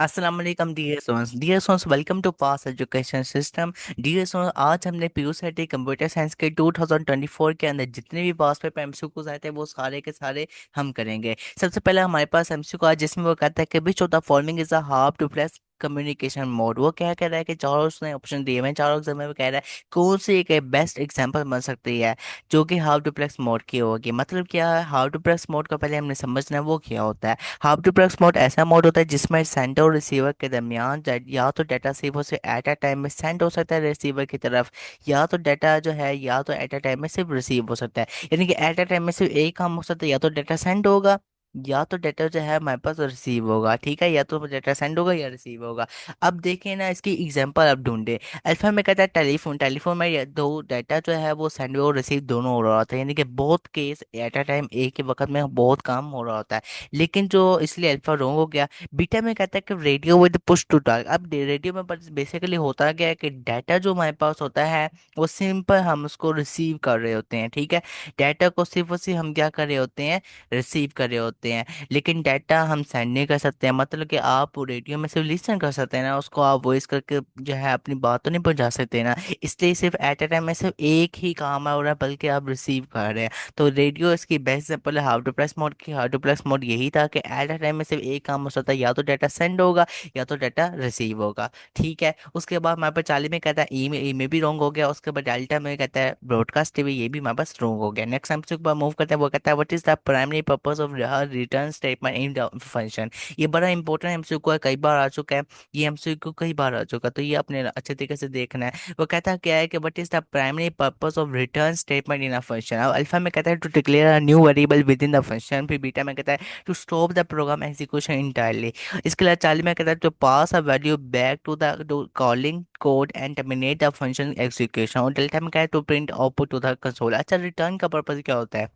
अस्सलाम वालेकुम dear sons welcome to pass education system. Dear sons, आज हमने पीयूसीटी कंप्यूटर साइंस के 2024 के अंदर जितने भी पास पेपर एमसीक्यूज आए थे वो सारे के सारे हम करेंगे। सबसे पहले हमारे पास एमसीक्यू आज जिसमें वो कहता है कि विच of the following is a half duplex communication mode. वो क्या कह रहा है कि चारों उसने ऑप्शन दिए हुए हैं, चारों एग्जाम में वो कह रहा है कौन सी एक बेस्ट एग्जांपल बन सकती है जो कि हाफ डुप्लेक्स मोड की होगी। मतलब क्या है हाफ डुप्लेक्स मोड का, पहले हमने समझना है वो क्या होता है। हाफ डुप्लेक्स मोड ऐसा मोड होता है जिसमें सेंडर और रिसीवर के दरमियान या तो डाटा सिर्फ उसे एट अ टाइम में सेंड हो सकता है रिसीवर की तरफ, या तो डाटा जो है या तो एट अ टाइम में सिर्फ रिसीव हो सकता है। यानी कि एट अ टाइम में सिर्फ एक काम हो सकता है, या तो डाटा सेंड होगा या तो डाटा जो है हमारे पास रिसीव होगा। ठीक है, या तो डाटा सेंड होगा या रिसीव होगा। अब देखें ना, इसकी एग्जांपल अब ढूंढे। अल्फा में कहता है टेलीफोन, टेलीफोन में दो डाटा जो है वो सेंड और रिसीव दोनों हो रहा होता है, यानी कि बहुत केस एट अ टाइम एक ही वक्त में बहुत काम हो रहा होता है। लेकिन जो इसलिए अल्फा रॉन्ग हो गया। बीटा में कहता है कि radio with push to talk. अब रेडियो में बेसिकली होता क्या है कि डाटा जो हमारे पास होता है वो सिंपल हम उसको रिसीव कर रहे होते हैं। ठीक है, डाटा को सिर्फ और सिर्फ हम क्या कर रहे होते हैं, रिसीव कर रहे होते हैं। लेकिन डाटा हम सेंड नहीं कर सकते हैं। मतलब कि आप रेडियो में सिर्फ लिसन कर सकते हैं ना, उसको आप वॉइस करके जो है अपनी बात तो नहीं पहुंचा सकते ना। इसलिए सिर्फ एट ए टाइम में सिर्फ एक ही काम है हो रहा है, बल्कि आप रिसीव कर रहे हैं। तो रेडियो इसकी बेस्ट एग्जांपल है हाउ टू प्लेस मोड की। हाउ टू प्लेस मोड यही था कि एट अ टाइम में सिर्फ एक काम हो सकता है, या तो डाटा सेंड होगा या तो डाटा रिसीव होगा। ठीक है, उसके बाद हमारे पास 40 में कहता है ई में भी रॉन्ग हो गया। उसके बाद डेल्टा में कहता है ब्रॉडकास्ट टीवी, ये भी हमारे पास रॉन्ग हो गया। नेक्स्ट हमसे एक बार मूव करते हैं, वो कहता है what is the primary purpose of return statement in the function. ये बड़ा इंपॉर्टेंट एमसीक्यू है, कई बार आ चुका है। ये एमसीक्यू कई बार आ चुका है, तो ये अपने अच्छे तरीके से देखना है। वो कहता क्या है कि what is the primary purpose of return statement in a function. अब अल्फा में कहता है to declare a new variable within the function. फिर बीटा में कहता है to stop the program execution entirely. इसके लिए चार्ली में कहता है to pass a value back to the calling code and terminate the function execution. और डेल्टा में कहता है to print output to the console. अच्छा, रिटर्न का पर्पस क्या होता है?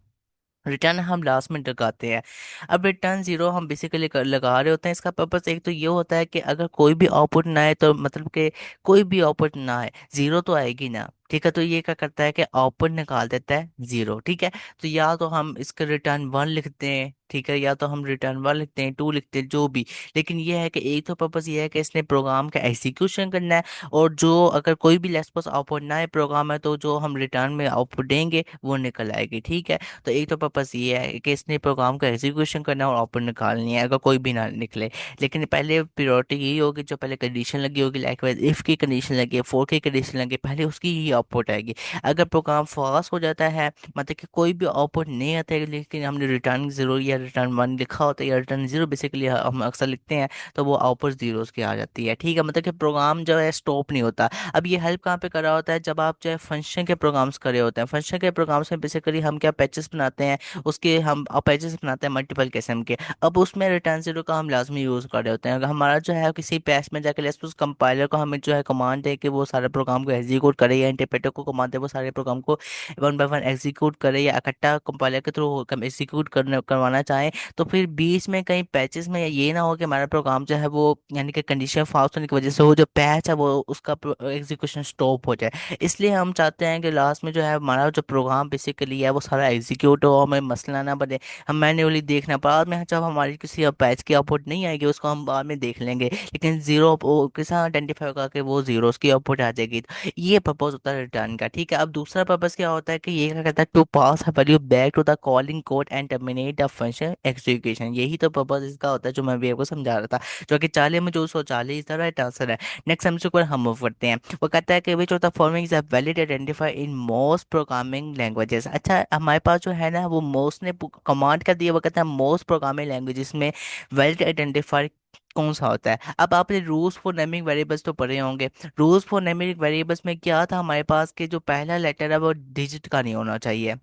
रिटर्न हम लास्ट में लगाते हैं। अब रिटर्न जीरो हम बेसिकली लगा रहे होते हैं। इसका पर्पस एक तो ये होता है कि अगर कोई भी आउटपुट ना आए, तो मतलब कि कोई भी आउटपुट ना आए, जीरो तो आएगी ना। ठीक है, तो ये क्या करता है कि आउटपुट निकाल देता है जीरो। ठीक है, तो या तो हम इसका रिटर्न वन लिखते हैं, ठीक है, या तो हम रिटर्न वन लिखते हैं, टू लिखते हैं, जो भी। लेकिन ये है कि एक तो पर्पस ये है कि इसने प्रोग्राम का एग्जीक्यूशन करना है, और जो अगर कोई भी लेस्पॉस आउटपुट ना आए प्रोग्राम है, तो जो हम रिटर्न में आउटपुट देंगे वो निकल आएगी। ठीक है, तो एक तो पर्पस ये है कि इसने प्रोग्राम का एग्जीक्यूशन करना है और आउटपुट निकालनी है, अगर कोई भी ना निकले। लेकिन पहले प्रायोरिटी यही होगी, जो पहले कंडीशन लगी होगी, लाइक इफ की कंडीशन लगी है, फोर की कंडीशन लगी है, पहले उसकी ही आउटपुट आएगी। अगर प्रोग्राम फॉल्स हो जाता है, मतलब कि कोई भी आउटपुट नहीं आता है, लेकिन हमने रिटर्न जीरो या रिटर्न वन लिखा होता है, या रिटर्न जीरो बेसिकली हम अक्सर लिखते हैं, तो वो आउटपुट जीरो की आ जाती है। ठीक है, मतलब कि प्रोग्राम जो है स्टॉप नहीं होता। अब ये हेल्प कहाँ पे कर रहा होता है? जब आप जो है फंक्शन के प्रोग्राम्स कर रहे होते हैं। फंक्शन के प्रोग्राम्स में बेसिकली हम क्या पैचेस बनाते हैं, उसके हम पैचेस बनाते हैं मल्टीपल किस्म के। अब उसमें रिटर्न जीरो का हम लाजमी यूज़ कर रहे होते हैं। अगर हमारा जो है किसी पैच में जाकर लेट्स सपोज कंपाइलर को हमें जो है कमांड है कि वो सारे प्रोग्राम को एग्जीक्यूट करे, या इंटरप्रेटर को कमांड है वो सारे प्रोग्राम को वन बाय वन एग्जीक्यूट करे, या इकट्ठा कंपाइलर के थ्रू हम एग्जीक्यूट करने करवाना चाहें, तो फिर बीच में कहीं पैचेस में ये ना हो कि हमारा प्रोग्राम जो है वो, यानी कि कंडीशन फास्ट होने की वजह से वो जो पैच है वो उसका एग्जीक्यूशन स्टॉप हो जाए। इसलिए हम चाहते हैं कि लास्ट में जो है हमारा जो प्रोग्राम बेसिकली है वो सारा एग्जीक्यूट हो, हमें मसला ना बने, हम मैन्युअली देखना। बाद में जब हमारी किसी पैच की आउटपुट नहीं आएगी उसको हम बाद में देख लेंगे, लेकिन जीरो किस आइडेंटिफाई होगा कि वो जीरोस की आउटपुट आ जाएगी। तो ये पर्पज होता है रिटर्न का। ठीक है, अब दूसरा पर्पज क्या होता है कि ये क्या कहता है to pass a value back to the calling code and terminate the function execution. यही तो पर्पज इसका होता है जो मैं भी आपको समझा रहा था, जो कि 40 में जो 140 इसका राइट आंसर है। नेक्स्ट हमसे ऊपर हम मूव करते हैं। वो कहता है कि विच of the following is a valid identify in most programming languages. अच्छा, हमारे पास जो है ना वो मोस्ट ने कमांड का दिया, वो कहता है मोस्ट प्रोग्रामिंग लैंग्वेजेस में वैलिड आइडेंटिफाई कौन सा होता है। अब आपने रूल्स फॉर नेमिंग वेरिएबल्स तो पढ़े होंगे। रूल्स फॉर नेमिंग वेरिएबल्स में क्या था हमारे पास कि जो पहला लेटर है वो डिजिट का नहीं होना चाहिए,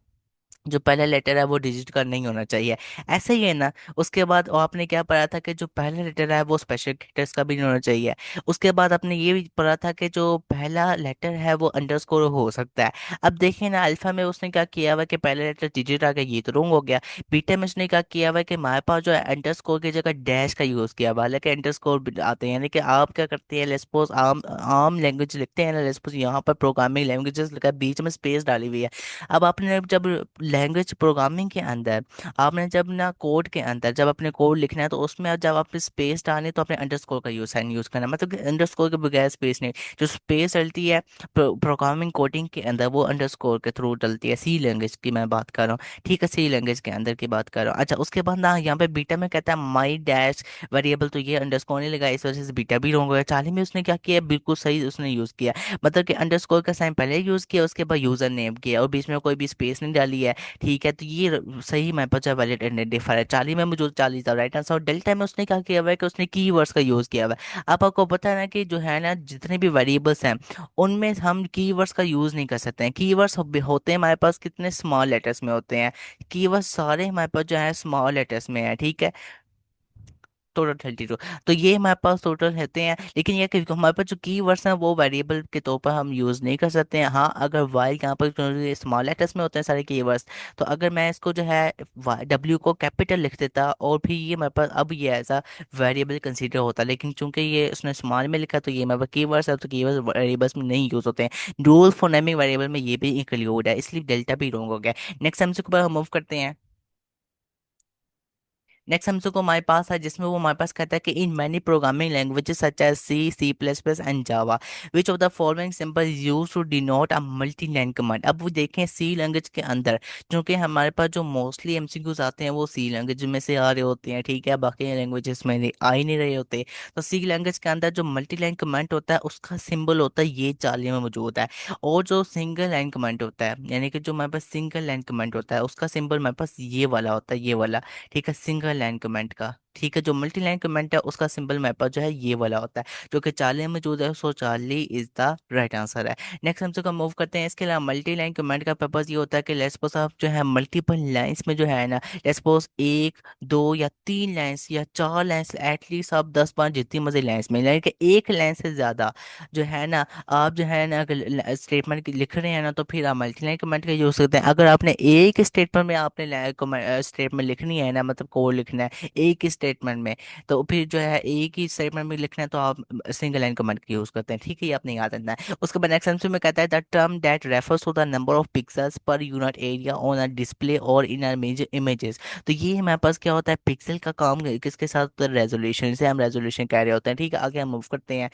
जो पहला लेटर है वो डिजिट का नहीं होना चाहिए। ऐसे ही है ना। उसके बाद और आपने क्या पढ़ा था कि जो पहला लेटर है वो स्पेशल कैरेक्टर्स का भी नहीं होना चाहिए। उसके बाद आपने ये भी पढ़ा था कि जो पहला लेटर है वो अंडरस्कोर हो सकता है। अब देखिए ना, अल्फा में उसने क्या किया हुआ कि पहला लेटर डिजिट आ गया, ये तो रॉन्ग हो गया। बीटा में उसने क्या किया हुआ कि हमारे पास जो है अंडरस्कोर की जगह डैश का यूज़ किया हुआ, हालांकि अंडरस्कोर आते हैं। यानी कि आप क्या करते हैं, लेट्स सपोज आम आम लैंग्वेज लिखते हैं ना, लेट्स सपोज यहाँ पर प्रोग्रामिंग लैंग्वेजेस लिखा है, बीच में स्पेस डाली हुई है। अब आपने जब लैंग्वेज प्रोग्रामिंग के अंदर आपने जब ना कोड के अंदर जब अपने कोड लिखना है तो उसमें जब आप स्पेस डालें तो अपने अंडरस्कोर का यूज़ करना, मतलब कि अंडरस्कोर के बगैर स्पेस नहीं। जो स्पेस डलती है प्रोग्रामिंग कोडिंग के अंदर वो अंडरस्कोर के थ्रू डलती है, सी लैंग्वेज की मैं बात कर रहा हूँ, ठीक है, सी लैंग्वेज के अंदर की बात कर रहा हूँ। अच्छा, उसके बाद ना यहाँ पे बीटा में कहता है माई डैश वेरिएबल, तो ये अंडरस्कोर नहीं लगा, इस वजह से बीटा भी रॉन्ग हो गया। चार्ली में उसने क्या किया, बिल्कुल सही उसने यूज़ किया, मतलब कि अंडरस्कोर का साइन पहले यूज़ किया, उसके बाद यूज़र नेम किया और बीच में कोई भी स्पेस नहीं डाली है, ठीक है। तो ये सही मैं पचा वैलिड आइडेंटिफायर है। चार्ली में मौजूद, चार्ली था राइट आंसर। और डेल्टा में उसने क्या किया हुआ है कि उसने कीवर्ड्स का यूज़ किया हुआ है। अब आपको पता है ना कि जो है ना जितने भी वेरिएबल्स हैं उनमें हम कीवर्ड्स का यूज़ नहीं कर सकते हैं। कीवर्ड्स होते हैं हमारे पास कितने स्मॉल लेटर्स में होते हैं, कीवर्ड्स सारे हमारे पास जो है स्मॉल लेटर्स में है, ठीक है। टोटल 32, तो ये हमारे पास टोटल रहते हैं। लेकिन ये कि हमारे पास जो की वर्ड्स हैं वो वेरिएबल के तौर पर हम यूज़ नहीं कर सकते हैं। हाँ, अगर वाई यहाँ पर स्मॉल लेटर्स में होते हैं सारे की वर्ड्स, तो अगर मैं इसको जो है डब्ल्यू को कैपिटल लिख देता और फिर ये मेरे पास अब ये ऐसा वेरिएबल कंसीडर होता, लेकिन चूंकि ये उसने स्मॉल में लिखा तो ये मेरे पास की वर्ड्स है, तो की वर्ड्स वेरिएबल्स में नहीं यूज़ होते हैं। डुअल फोनेमिक वेरिएबल में ये भी इंक्लूड है, इसलिए डेल्टा भी रॉन्ग हो गया। नेक्स्ट हम इसके ऊपर मूव करते हैं। नेक्स्ट हमसे को हमारे पास है जिसमें वो हमारे पास कहता है कि in many programming languages such as C, C plus plus and Java, which of the following symbol use to denote a multi line command. अब वो देखें सी लैंग्वेज के अंदर, क्योंकि हमारे पास जो मोस्टली एमसीक्यूज आते हैं वो सी लैंग्वेज में से आ रहे होते हैं, ठीक है, बाकी लैंग्वेजेस में आ ही नहीं रहे होते। तो सी लैंग्वेज के अंदर जो मल्टी लाइन कमांड होता है उसका सिंबल होता है ये चार्ली में मौजूद है। और जो सिंगल लाइन कमांड होता है, यानी कि जो हमारे पास सिंगल लाइन कमांड होता है उसका सिंबल हमारे पास ये वाला होता है, ये वाला, ठीक है, सिंगल लाइन कमेंट का। ठीक है, जो मल्टी लाइन कमेंट है उसका सिंबल मेरे पास जो है ये वाला होता है, जो कि चार्ली में मौजूद है, so Charlie is the right answer है। नेक्स्ट हम इसको मूव करते हैं। इसके अलावा मल्टी लाइन कमेंट का पर्पज ये होता है कि लेट्स सपोज आप जो है मल्टीपल लाइंस में जो है ना, लेट्स सपोज एक, दो या तीन लाइंस या चार लाइंस, एटलीस्ट आप 10 5 जितनी मर्जी लाइंस में, यानी कि एक लाइन से ज़्यादा जो है ना आप जो है ना अगर स्टेटमेंट लिख रहे हैं ना तो फिर आप मल्टी लाइन कमेंट का यूज़ करते हैं। अगर आपने एक स्टेटमेंट में आपने स्टेटमेंट लिखनी है ना, मतलब कोड लिखना है एक ही स्टेटमेंट में, तो फिर जो है एक ही स्टेटमेंट में लिखना है तो आप सिंगल लाइन कमेंट का यूज़ करते हैं, ठीक है, ये आपने याद रखना है। उसके बाद नेक्स्ट सेंस में कहता है the term that refers to the number of pixels per unit area on a display और इन अ मेजर इमेजेस। तो ये हमारे पास क्या होता है, पिक्सल का काम किसके साथ होता है, रेजोल्यूशन से हम रेजोल्यूशन कह रहे होते हैं, ठीक है। आगे हम मूव करते हैं,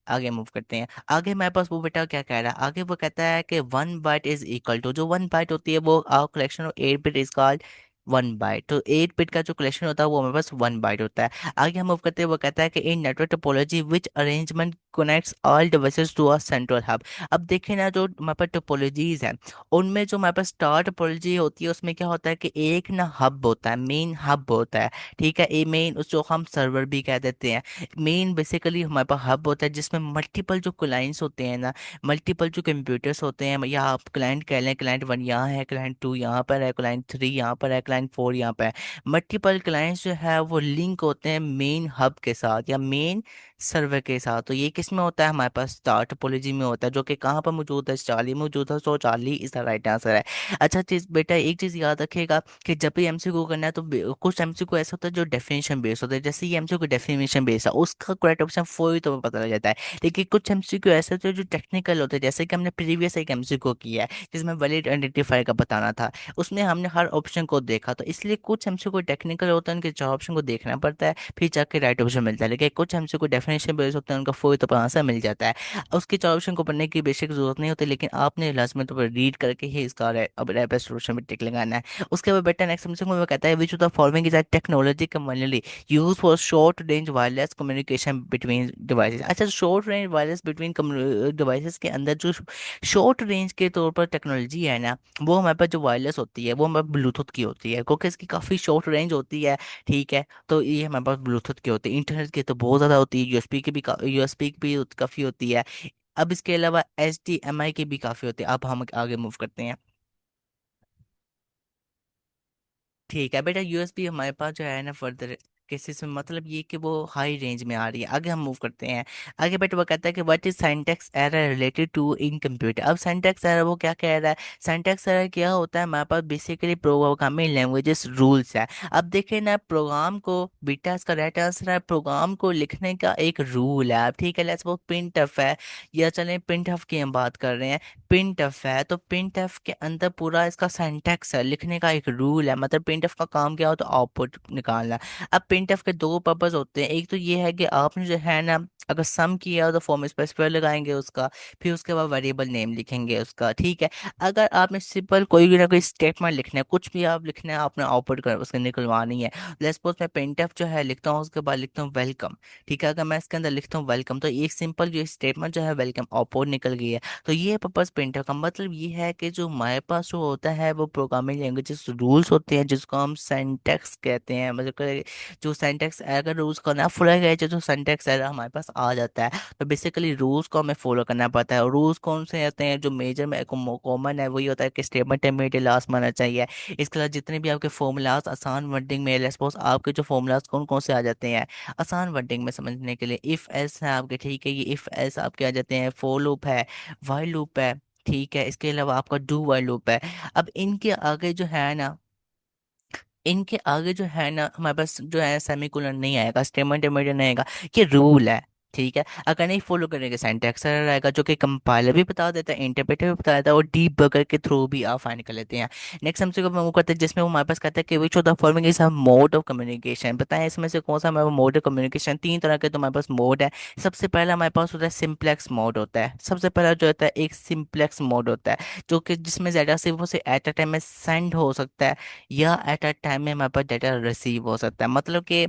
आगे मूव करते हैं। आगे मेरे पास वो बेटा क्या कह रहा है, आगे वो कहता है कि 1 बाइट इज इक्वल टू, जो 1 बाइट होती है वो collection of 8 bit is called 1 byte. तो 8 बिट का जो कलेक्शन होता है वो हमारे पास 1 बाइट होता है। आगे हम मूव करते हैं, वो कहता है कि in network topology which arrangement connects all devices to a central hub. अब देखें ना, जो हमारे पास टोपोलॉजीज है उनमें जो हमारे पास स्टार टोपोलॉजी होती है उसमें क्या होता है कि एक ना हब होता है, मेन हब होता है, ठीक है, ए मेन, उस जो हम सर्वर भी कह देते हैं। मेन बेसिकली हमारे पास हब होता है जिसमें मल्टीपल जो क्लाइंट्स होते हैं ना, मल्टीपल जो कंप्यूटर्स होते हैं, या आप क्लाइंट कह लें, क्लाइंट 1 यहाँ है, क्लाइंट 2 यहाँ पर है, क्लाइंट 3 यहाँ पर है, क्लाइंट 4 यहाँ पर है। मल्टीपल क्लाइंट्स जो है वो लिंक होते हैं मेन हब के साथ या मेन सर्वर के साथ। तो ये किस में होता है, हमारे पास स्टार टोपोलॉजी में होता है, जो कि कहाँ पर मौजूद है, चार्ली में मौजूद है, so Charlie is the right answer है। अच्छा चीज बेटा, एक चीज याद रखिएगा कि जब भी एमसीक्यू करना है तो कुछ एमसीक्यू ऐसा होता है जो डेफिनेशन बेस्ड होता है, जैसे ये एमसीक्यू डेफिनेशन बेस्ड है उसका करेक्ट ऑप्शन फौरी तो पता लग जाता है। लेकिन कुछ एमसीक्यू ऐसे होते हैं जो टेक्निकल होते हैं, जैसे कि हमने प्रीवियस एक एमसीक्यू किया है जिसमें वैलिड आइडेंटिफायर का बताना था, उसमें हमने हर ऑप्शन को देखा, तो इसलिए कुछ एमसीक्यू टेक्निकल होता है उनके चार ऑप्शन को देखना पड़ता है फिर जाके राइट ऑप्शन मिलता है। लेकिन कुछ एमसीक्यू डेफिनेशन बेस्ड होते हैं उनका फौरी तो आंसर मिल जाता है। उसके चार ऑप्शन को पढ़ने की बेशक जरूरत नहीं होती, लेकिन आपने लाजमी तौर पर रीड करके ही इसका अब बेस्ट सॉल्यूशन में टिक लगाना है। उसके बाद बेटा नेक्स्ट हमसे वो कहता है which of the following is a technology commonly used for short range wireless communication between devices. अच्छा, short range wireless between devices के अंदर जो शॉर्ट रेंज के तौर पर टेक्नोलॉजी है ना, वो हमारे पास जो वायरलेस होती है वो हमारे ब्लूटूथ की होती है, क्योंकि इसकी काफ़ी शॉर्ट रेंज होती है, ठीक है। तो ये हमारे पास ब्लूटूथ की होती है, इंटरनेट की तो बहुत ज़्यादा होती है, यूएसबी की भी यूएसबी की भी काफ़ी होती है। अब इसके अलावा HDMI की भी काफ़ी होती है। अब हम आगे मूव करते हैं। ठीक है बेटा, यूएसबी हमारे पास जो है ना फर्दर, केसेस में, मतलब ये कि वो हाई रेंज में आ रही है। आगे हम मूव करते हैं। आगे बेटा वो कहता है कि what is syntax error related to in computer. अब सिंटैक्स एरर वो क्या कह रहा है? सिंटैक्स एरर क्या होता है? हमारे पास बेसिकली प्रोग्रामिंग लैंग्वेजेस रूल्स है। अब देखिए ना, प्रोग्राम को, बीटा इसका राइट आंसर है, प्रोग्राम को लिखने का एक रूल है। अब ठीक है, लेट्स सपोज प्रिंट है, या चलें प्रिंट की हम बात कर रहे हैं। प्रिंट है तो प्रिंट के अंदर पूरा इसका सिंटैक्स है, लिखने का एक रूल है। मतलब प्रिंट का काम क्या होता है? आउटपुट निकालना। अब प्रिंट के दो पर्पज होते हैं। एक तो ये है कि आपने जो है ना, अगर सम किया हो तो फॉर्म स्पेसिफायर लगाएंगे उसका, फिर उसके बाद वेरिएबल नेम लिखेंगे उसका, ठीक है। अगर आपने सिंपल कोई भी ना कोई स्टेटमेंट लिखना है, कुछ भी आप लिखना है, आपने आउटपुट कर उसके निकलवानी है। लेट्स सपोज मैं प्रिंटफ जो है लिखता हूँ, उसके बाद लिखता हूँ वेलकम, ठीक है। अगर मैं इसके अंदर लिखता हूँ वेलकम, तो एक सिंपल जो स्टेटमेंट जो है वेलकम आउटपुट निकल गई है। तो ये पर्पज प्रिंटफ का मतलब ये है कि जो हमारे पास जो होता है वो प्रोग्रामिंग लैंग्वेजेस रूल्स होते हैं, जिसको हम सिंटैक्स कहते हैं। मतलब जो सिंटैक्स अगर रूल्स को ना फॉलो किया जाए तो सिंटैक्स एरर हमारे पास आ जाता है। तो बेसिकली रूल्स को हमें फॉलो करना पड़ता है। और रूल्स कौन से होते हैं? जो मेजर में कॉमन है वही होता है कि स्टेटमेंट टर्मिनेटेड लास्ट में आना चाहिए। इसके अलावा जितने भी आपके फॉर्मूलाज आसान वर्डिंग में, लेट्स सपोज आपके जो फॉर्मूलाज कौन कौन से आ जाते हैं आसान वर्डिंग में समझने के लिए, इफ एल्स है आपके, ठीक है। ये इफ एल्स आपके आ जाते हैं, फॉर लूप है, व्हाइल लूप है, ठीक है। इसके अलावा आपका डू व्हाइल लूप है। अब इनके आगे जो है ना, इनके आगे जो है ना, हमारे पास जो है सेमीकोलन नहीं आएगा, स्टेटमेंट टर्मिनेटेड नहीं आएगा। ये रूल है, ठीक है। अगर नहीं फॉलो करेंगे सिंटैक्स एरर आएगा, जो कि कंपाइलर भी बता देता है, इंटरप्रेटर भी बता देता है, और डीबगर के थ्रू भी आप फाइंड कर लेते हैं। नेक्स्ट हमसे को मूव करते हैं, जिसमें वो हमारे पास कहता है कि विच of the following is a mode of communication. बताएं इसमें से कौन सा हमारा मोड ऑफ कम्युनिकेशन? तीन तरह के तो हमारे पास मोड है। सबसे पहला हमारे पास होता है सिंप्लेक्स मोड होता है। सबसे पहला जो होता है एक सिंप्लेक्स मोड होता है, जो कि जिसमें डाटा सिर्फ उसे एट अ टाइम में सेंड हो सकता है, या एट अ टाइम में हमारे पास डाटा रिसीव हो सकता है। मतलब कि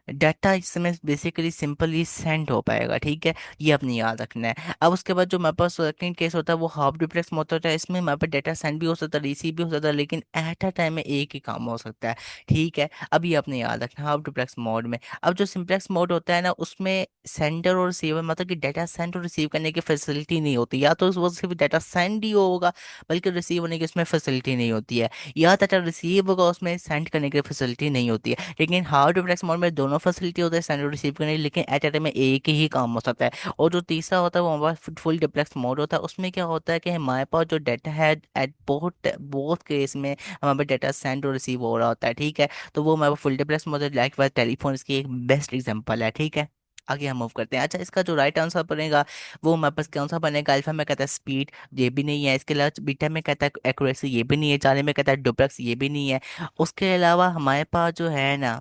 डाटा इसमें बेसिकली सिंपली सेंड हो पाएगा, ठीक है। ये अपने याद रखना है। अब उसके बाद जो हमारे पास सेकंड केस होता है वो हाफ डुप्लेक्स मोड होता है। इसमें हमारे पास डाटा सेंड भी हो सकता है, रिसीव भी हो सकता है, लेकिन एट अ टाइम में एक ही काम हो सकता है, ठीक है। अब ये अपने याद रखना है हाफ डुप्लेक्स मोड में। अब जो सिंप्लेक्स मोड होता है ना, उसमें सेंडर और रिसीवर, मतलब कि डाटा सेंड और रिसीव करने की फैसिलिटी नहीं होती। या तो वो सिर्फ डाटा सेंड ही होगा, बल्कि रिसीव होने की उसमें फैसिलिटी नहीं होती है। या डाटा रिसीव होगा, उसमें सेंड करने की फैसिलिटी नहीं होती है। लेकिन हार्ड डुप्लेक्स मोड में दोनों फैसिलिटी होता है, सेंड और रिसीव करने की, लेकिन एट ए टाइम में एक ही काम हो सकता है। और जो तीसरा होता है वो हमारे पास फुल डुप्लेक्स मोड होता है। उसमें क्या होता है कि हमारे पास जो डाटा है एट बहुत बहुत केस में हमारे पास डाटा सेंड और रिसीव हो रहा होता है, ठीक है। तो वो हमारे पास फुल डुप्लेक्स मोड है। लाइक वाइज टेलीफोन इसकी एक बेस्ट एग्जांपल है, ठीक है। आगे हम मूव करते हैं। अच्छा, इसका जो राइट आंसर बनेगा वो हमारे पास कौन सा बनेगा? अल्फा में कहता है स्पीड, ये भी नहीं है। इसके अलावा बीटा में कहता है एक्यूरेसी, ये भी नहीं है। चार्ली में कहता है डुप्लेक्स, ये भी नहीं है। उसके अलावा हमारे पास जो है ना,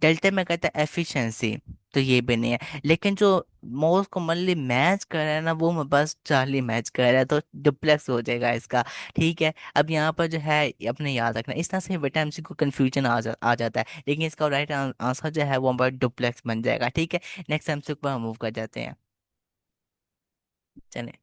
डेल्टा में कहता है एफिशिएंसी, तो ये भी नहीं है। लेकिन जो मोस्ट कॉमनली मैच कर रहा है ना, वो मेरे पास चार्ली मैच कर रहा है, तो डुप्लेक्स हो जाएगा इसका, ठीक है। अब यहाँ पर जो है अपने याद रखना, इस तरह से बेटा एमसी को कंफ्यूजन आ जाता है, लेकिन इसका राइट आंसर जो है वो हमारा डुप्लेक्स बन जाएगा, ठीक है। नेक्स्ट एमसी पर हम मूव कर जाते हैं। चलिए,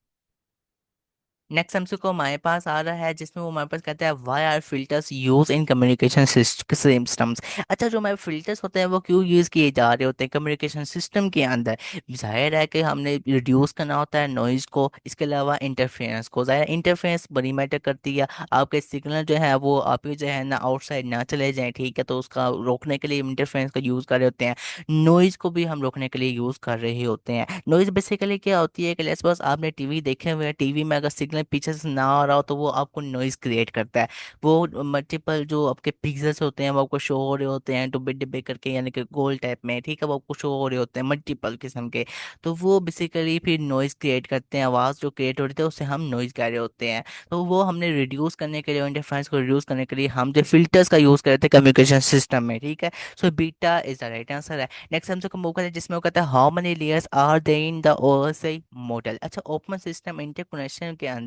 नेक्स्ट एमसी को हमारे पास आ रहा है, जिसमें वो हमारे पास कहता है why are filters use in communication systems. अच्छा, जो हमारे फिल्टर्स होते हैं वो क्यों यूज किए जा रहे होते हैं कम्युनिकेशन सिस्टम के अंदर? जाहिर है कि हमने रिड्यूस करना होता है नॉइज को, इसके अलावा इंटरफेरेंस को। जाहिर इंटरफेरेंस बड़ी मैटर करती है। आपके सिग्नल जो है वो आप ही जो है ना आउटसाइड ना चले जाएं, ठीक है। तो उसका रोकने के लिए इंटरफेरेंस का यूज कर रहे होते हैं। नॉइज को भी हम रोकने के लिए यूज कर रहे होते हैं। नॉइज बेसिकली क्या होती है कि लेट्स सपोज आपने टीवी देखे हुए हैं, टीवी में अगर सिग्नल पीछे से ना आ रहा हो तो वो आपको नॉइज क्रिएट करता है। वो मल्टीपल जो आपके पिक्सेल्स होते हैं वो आपको शो हो रहे होते हैं डिब्बे डिब्बे करके, यानी कि गोल टाइप में, ठीक है। वो आपको शो हो रहे होते हैं मल्टीपल किस्म के। तो वो बेसिकली फिर नॉइज क्रिएट करते हैं, आवाज़ जो क्रिएट हो रही है उससे हम नॉइज कह रहे होते हैं। तो वो हमने रिड्यूस करने के लिए, इंटरफेरेंस को रिड्यूस करने के लिए हम जो फिल्टर्स का यूज करते हैं कम्युनिकेशन सिस्टम में, ठीक है। So beta is the right answer है। नेक्स्ट हमसे को मौका है, जिसमें वो कहता है how many layers are there in the OSI model. अच्छा, ओपन सिस्टम इंटरकनेक्शन के अंदर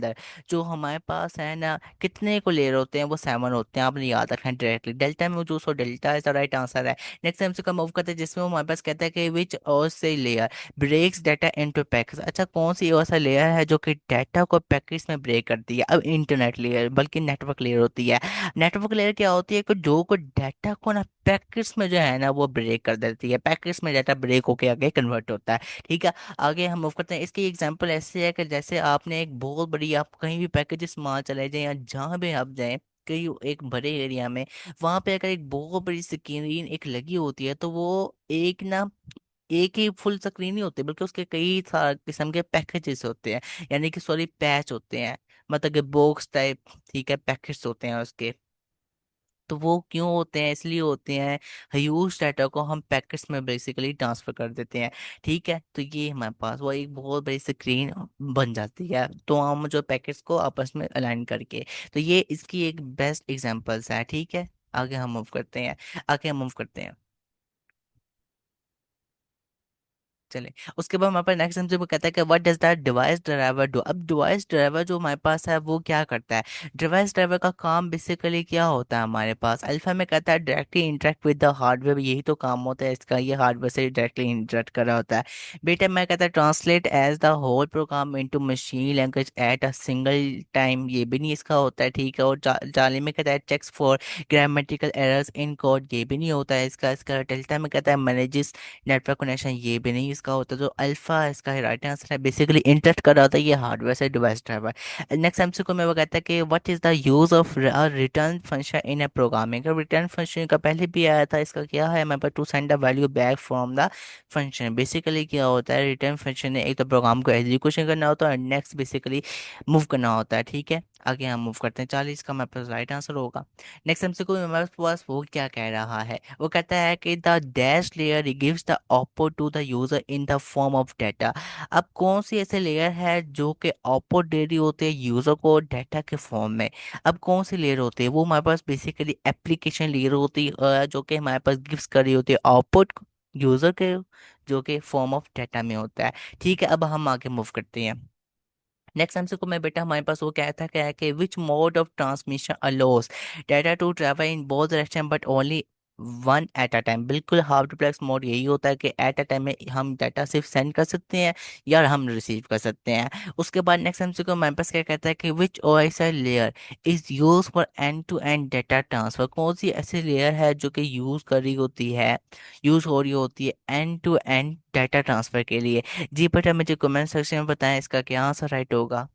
जो हमारे पास है ना, कितने को लेयर होते हैं? वो 7 होते हैं, आपने याद रखना है डायरेक्टली। डेल्टा में जो, so delta is the right answer है। नेक्स्ट हमसे को मूव करते हैं, जिसमें वो हमारे पास कहता है कि which OSI layer breaks data into packets. अच्छा, कौन सी ओएसआई लेयर है जो कि डाटा को पैकेट्स में ब्रेक करती है? अब इंटरनेट लेयर, बल्कि नेटवर्क लेयर होती है। नेटवर्क लेयर क्या होती है कि जो को डाटा को ना पैकेट्स में जो है ना वो ब्रेक कर देती है। पैकेट्स में डाटा ब्रेक होके आगे कन्वर्ट होता है, ठीक है। आगे हम मूव करते हैं। इसकी एग्जांपल ऐसे है कि जैसे आपने एक बहुत बड़ी, आप कहीं भी पैकेजेस माल चले जाएं या जहाँ भी आप जाएं, कई एक बड़े एरिया में, वहां पे अगर एक बहुत बड़ी स्क्रीन एक लगी होती है तो वो एक ना एक ही फुल स्क्रीन नहीं होती, बल्कि उसके कई सारे किस्म के पैकेजेस होते हैं, यानी कि सॉरी पैच होते हैं, मतलब कि बॉक्स टाइप, ठीक है, पैकेट्स होते हैं उसके। तो वो क्यों होते हैं? इसलिए होते हैं, ह्यूज डाटा को हम पैकेट्स में बेसिकली ट्रांसफर कर देते हैं। ठीक है, तो ये हमारे पास वो एक बहुत बड़ी स्क्रीन बन जाती है, तो हम जो पैकेट्स को आपस में अलाइन करके, तो ये इसकी एक बेस्ट एग्जांपल्स है। ठीक है, आगे हम मूव करते हैं, आगे हम मूव करते हैं। चले, उसके बाद हमारे पास नेक्स्ट हमसे वो कहता है कि what does that device driver do. अब डिवाइस ड्राइवर जो हमारे पास है वो क्या करता है? डिवाइस ड्राइवर का काम बेसिकली क्या होता है हमारे पास? अल्फा में कहता है directly interact with the hardware, यही तो काम होता है इसका, ये हार्डवेयर से डायरेक्टली इंटरेक्ट कर रहा होता है। बीटा में कहता है translate as the whole program into machine language at a single time, ये भी नहीं इसका होता है। ठीक है, और जाली में कहता है checks for grammatical errors in code, ये भी नहीं होता है इसका डेल्टा में कहता है मैनेजेस नेटवर्क कनेक्शन, ये भी नहीं इसका होता। जो अल्फा इसका राइट आंसर है, बेसिकली इंटरेक्ट कर रहा होता है ये हार्डवेयर से डिवाइस ड्राइवर। नेक्स्ट एमसीक्यू में वो कहता है कि what is the use of return function in a programming. Return function का पहले भी आया था, इसका क्या है हमारे पास? To send the value back from the function. Basically क्या होता है रिटर्न फंक्शन ने एक तो प्रोग्राम को एग्जीक्यूशन करना होता है और नेक्स्ट बेसिकली मूव करना होता है। ठीक है, आगे हम मूव करते हैं, 40 का हमारे पास राइट आंसर होगा। नेक्स्ट एमसीक्यू में हमारे पास वो क्या कह रहा है? वो कहता है कि the dash layer gives the output to the user in the form of data. अब कौन सी ऐसे लेयर है जो कि आउटपुट दे रही होती है यूजर को डाटा के फॉर्म में? अब कौन सी लेयर होती है? वो हमारे पास बेसिकली एप्लीकेशन लेयर होती है, जो कि हमारे पास गिव्स कर रही होती है आउटपुट यूजर के, जो कि फॉर्म ऑफ डाटा में होता है। ठीक है, अब हम आगे मूव करते हैं। नेक्स्ट आंसर को मैं बेटा हमारे पास वो कहता क्या है कि which mode of transmission allows data to travel in both direction but only one at a time. बिल्कुल हाफ डुप्लेक्स मोड यही होता है कि एट अ टाइम में हम डाटा सिर्फ सेंड कर सकते हैं या हम रिसीव कर सकते हैं। उसके बाद नेक्स्ट आंसर को हमारे पास क्या कहता है कि which OSI layer is use for end to end data transfer. कौन सी ऐसी लेयर है जो कि यूज कर रही होती है, यूज हो रही होती है end to end data transfer के लिए? जी बेटा मुझे कमेंट सेक्शन में बताएं इसका क्या आंसर राइट होगा।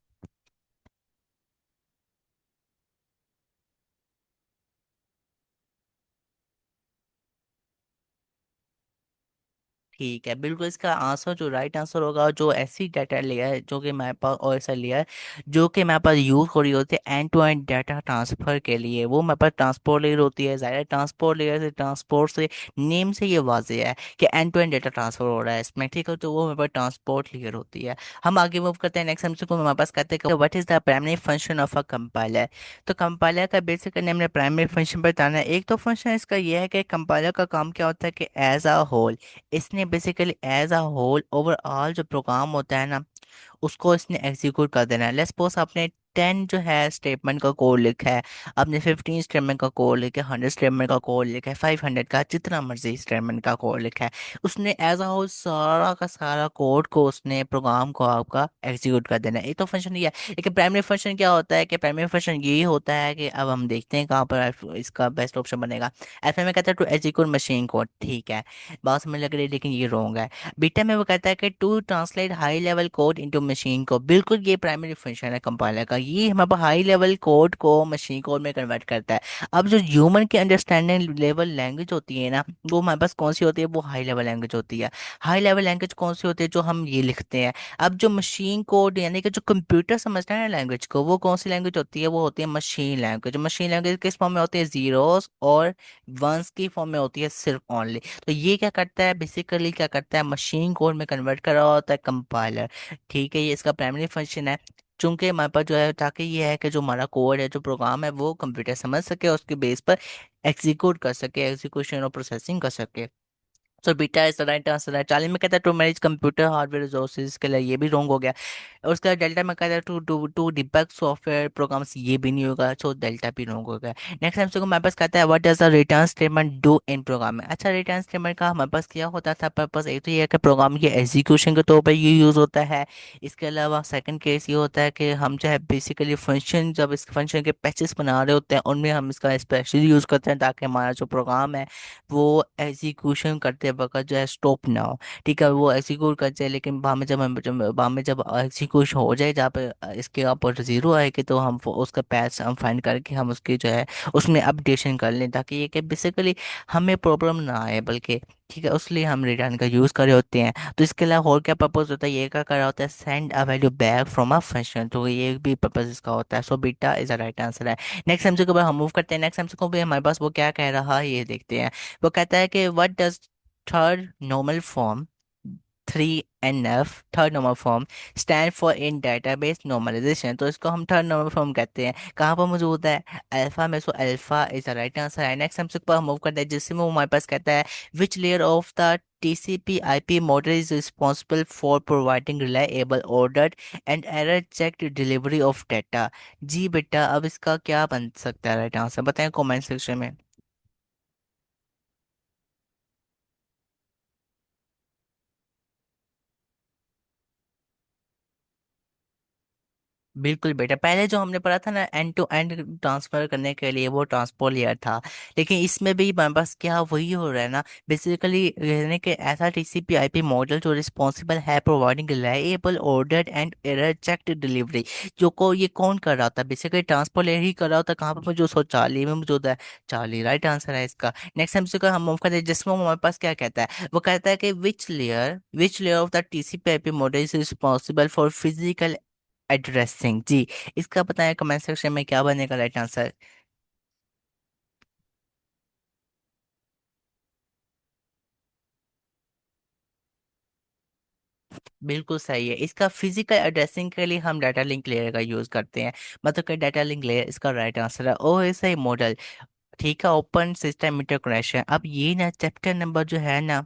ठीक है, बिल्कुल इसका आंसर जो राइट आंसर होगा, जो ऐसी डाटा लेयर जो कि हमारे पास, और ऐसा लेयर जो कि हमारे पास यूज हो रही होती है end to end data transfer के लिए, वो हमारे पास ट्रांसपोर्ट लेयर होती है। ज़ाहिर ट्रांसपोर्ट लेयर से, ट्रांसपोर्ट से नेम से ये वाज़ेह है कि end to end data transfer हो रहा है इसमें। ठीक है, तो वो हमारे पास ट्रांसपोर्ट लेयर होती है। हम आगे मूव करते हैं, नेक्स्ट हमसे को हमारे पास कहते हैं what is the primary function of a compiler. तो कंपाइलर का बेसिकली हमने प्राइमरी फंक्शन बताना है। एक तो फंक्शन इसका ये है कि कंपाइलर का काम क्या होता है कि एज अ होल इसने basically as a whole overall जो प्रोग्राम होता है ना, उसको इसने एग्जीक्यूट कर देना है। लेट्स सपोज आपने 10 जो है स्टेटमेंट का कोड लिखा है, आपने 15 स्टेटमेंट का कोड लिखा है, 100 स्टेटमेंट का कोड लिखा है, 500 का, जितना मर्जी स्टेटमेंट का कोड लिखा है, उसने एज अ होल सारा का सारा कोड को, उसने प्रोग्राम को आपका एग्जीक्यूट कर देना है। ये तो फंक्शन ये है। लेकिन प्राइमरी फंक्शन क्या होता है कि प्राइमरी फंक्शन यही होता है कि अब हम देखते हैं कहाँ पर इसका बेस्ट ऑप्शन बनेगा। एफ में कहता है टू एग्जीक्यूट मशीन कोड। ठीक है, बात समझ लग रही है, लेकिन ये रॉन्ग है। बीटा में वो कहता है कि to translate high level code into machine code. बिल्कुल ये प्राइमरी फंक्शन है कंपाइलर का, ये हमारे पास हाई लेवल कोड को मशीन कोड में कन्वर्ट करता है। अब जो ह्यूमन की अंडरस्टैंडिंग लेवल लैंग्वेज होती है ना, वो हमारे पास कौन सी होती है? वो हाई लेवल लैंग्वेज होती है। हाई लेवल लैंग्वेज कौन सी होती है? जो हम ये लिखते हैं। अब जो मशीन कोड यानी कि जो कंप्यूटर समझता है ना लैंग्वेज को, वो कौन सी लैंग्वेज होती है? वो होती है मशीन लैंग्वेज। मशीन लैंग्वेज किस फॉर्म में होती है? जीरोस और वंस की फॉर्म में होती है सिर्फ ओनली। तो ये क्या करता है? बेसिकली क्या करता है? मशीन कोड में कन्वर्ट कर रहा होता है कंपाइलर। ठीक है, ये इसका प्राइमरी फंक्शन है। चूंकि हमारे पास जो है, ताकि ये है कि जो हमारा कोड है, जो प्रोग्राम है, वो कंप्यूटर समझ सके, उसके बेस पर एग्जीक्यूट कर सके, एग्जीक्यूशन और प्रोसेसिंग कर सके। So beta is the right answer है। 40 में कहता है to manage computer hardware resources, के लिए ये भी रॉन्ग हो गया। और उसका डेल्टा में कहता है to to to debug software programs, ये भी नहीं होगा, सो डेल्टा भी रॉन्ग हो गया। नेक्स्ट हमसे को हमारे पास कहता है what does the return statement do in programming. अच्छा, रिटर्न स्टेटमेंट का हमारे पास क्या होता था पर्पस? एक तो ये है कि प्रोग्राम के एग्जीक्यूशन के तौर पर ये यूज़ होता है। इसके अलावा सेकंड केस ये होता है कि हम जो है बेसिकली फंक्शन, जब इस फंक्शन के पैचेस बना रहे होते हैं, उनमें हम इसका स्पेशली यूज़ करते हैं ताकि हमारा जो प्रोग्राम है वो एग्जीक्यूशन करते वक्त जो है स्टॉप ना हो। ठीक है, वो एग्जीक्यूट कर जाए, लेकिन बाद में जब एग्जीक्यूशन हो जाए जहाँ पे इसके ऊपर जीरो आएगी, तो हम उसका पैच हम फाइंड करके हम उसकी जो है उसमें अपडेशन कर लें, ताकि ये कि बेसिकली हमें प्रॉब्लम ना आए, बल्कि ठीक है उसलिए हम रिटर्न का यूज़ कर रहे होते हैं। तो इसके अलावा और क्या पर्पज़ होता है, ये क्या कर रहा होता है, send a value back from a function, तो ये भी पर्पज़ इसका होता है। So beta is a right answer है। नेक्स्ट एमसीक्यू को हम मूव करते हैं। नेक्स्ट एमसीक्यू को भी हमारे पास वो क्या कह रहा है ये देखते हैं। वो कहता है कि what does third normal form 3NF third normal form stand for in database normalisation. तो इसको हम थर्ड नॉर्मल फॉर्म कहते हैं। कहाँ पर मौजूद है, अल्फा में। So alpha is the right answer है। नेक्स्ट हम पर मूव करते हैं, जिसमें वो हमारे पास कहता है which layer of the TCP IP model is responsible for providing reliable ordered and error checked delivery of data। जी बेटा, अब इसका क्या बन सकता है राइट आंसर, बताएं कमेंट सेक्शन में। बिल्कुल बेटा, पहले जो हमने पढ़ा था ना एंड टू एंड ट्रांसफर करने के लिए, वो ट्रांसपोर्ट लेयर था। लेकिन इसमें भी हमारे पास क्या वही हो रहा है ना, बेसिकली यानी कि ऐसा TCP/IP मॉडल जो रिस्पॉन्सिबल है providing reliable ordered and error checked delivery. जो को ये कौन कर रहा था, बेसिकली ट्रांसपोर्ट लेयर ही कर रहा होता। कहाँ पर जो 140 में मौजूद है, चार्ली राइट आंसर है इसका। नेक्स्ट हमसे को हम मूव करते हैं, जिसमें वो हमारे पास क्या कहता है, वो कहता है कि which layer of the TCP/IP model is responsible for physical addressing. जी, इसका बताएं कमेंट सेक्शन में क्या बनेगा राइट आंसर। बिल्कुल सही है, इसका फिजिकल एड्रेसिंग के लिए हम डाटा लिंक लेयर का यूज करते हैं। मतलब कि डाटा लिंक लेयर इसका राइट आंसर है। ओ ऐसा ही मॉडल। ठीक है, ओपन सिस्टम इंटरकनेक्शन। अब ये ना चैप्टर नंबर जो है ना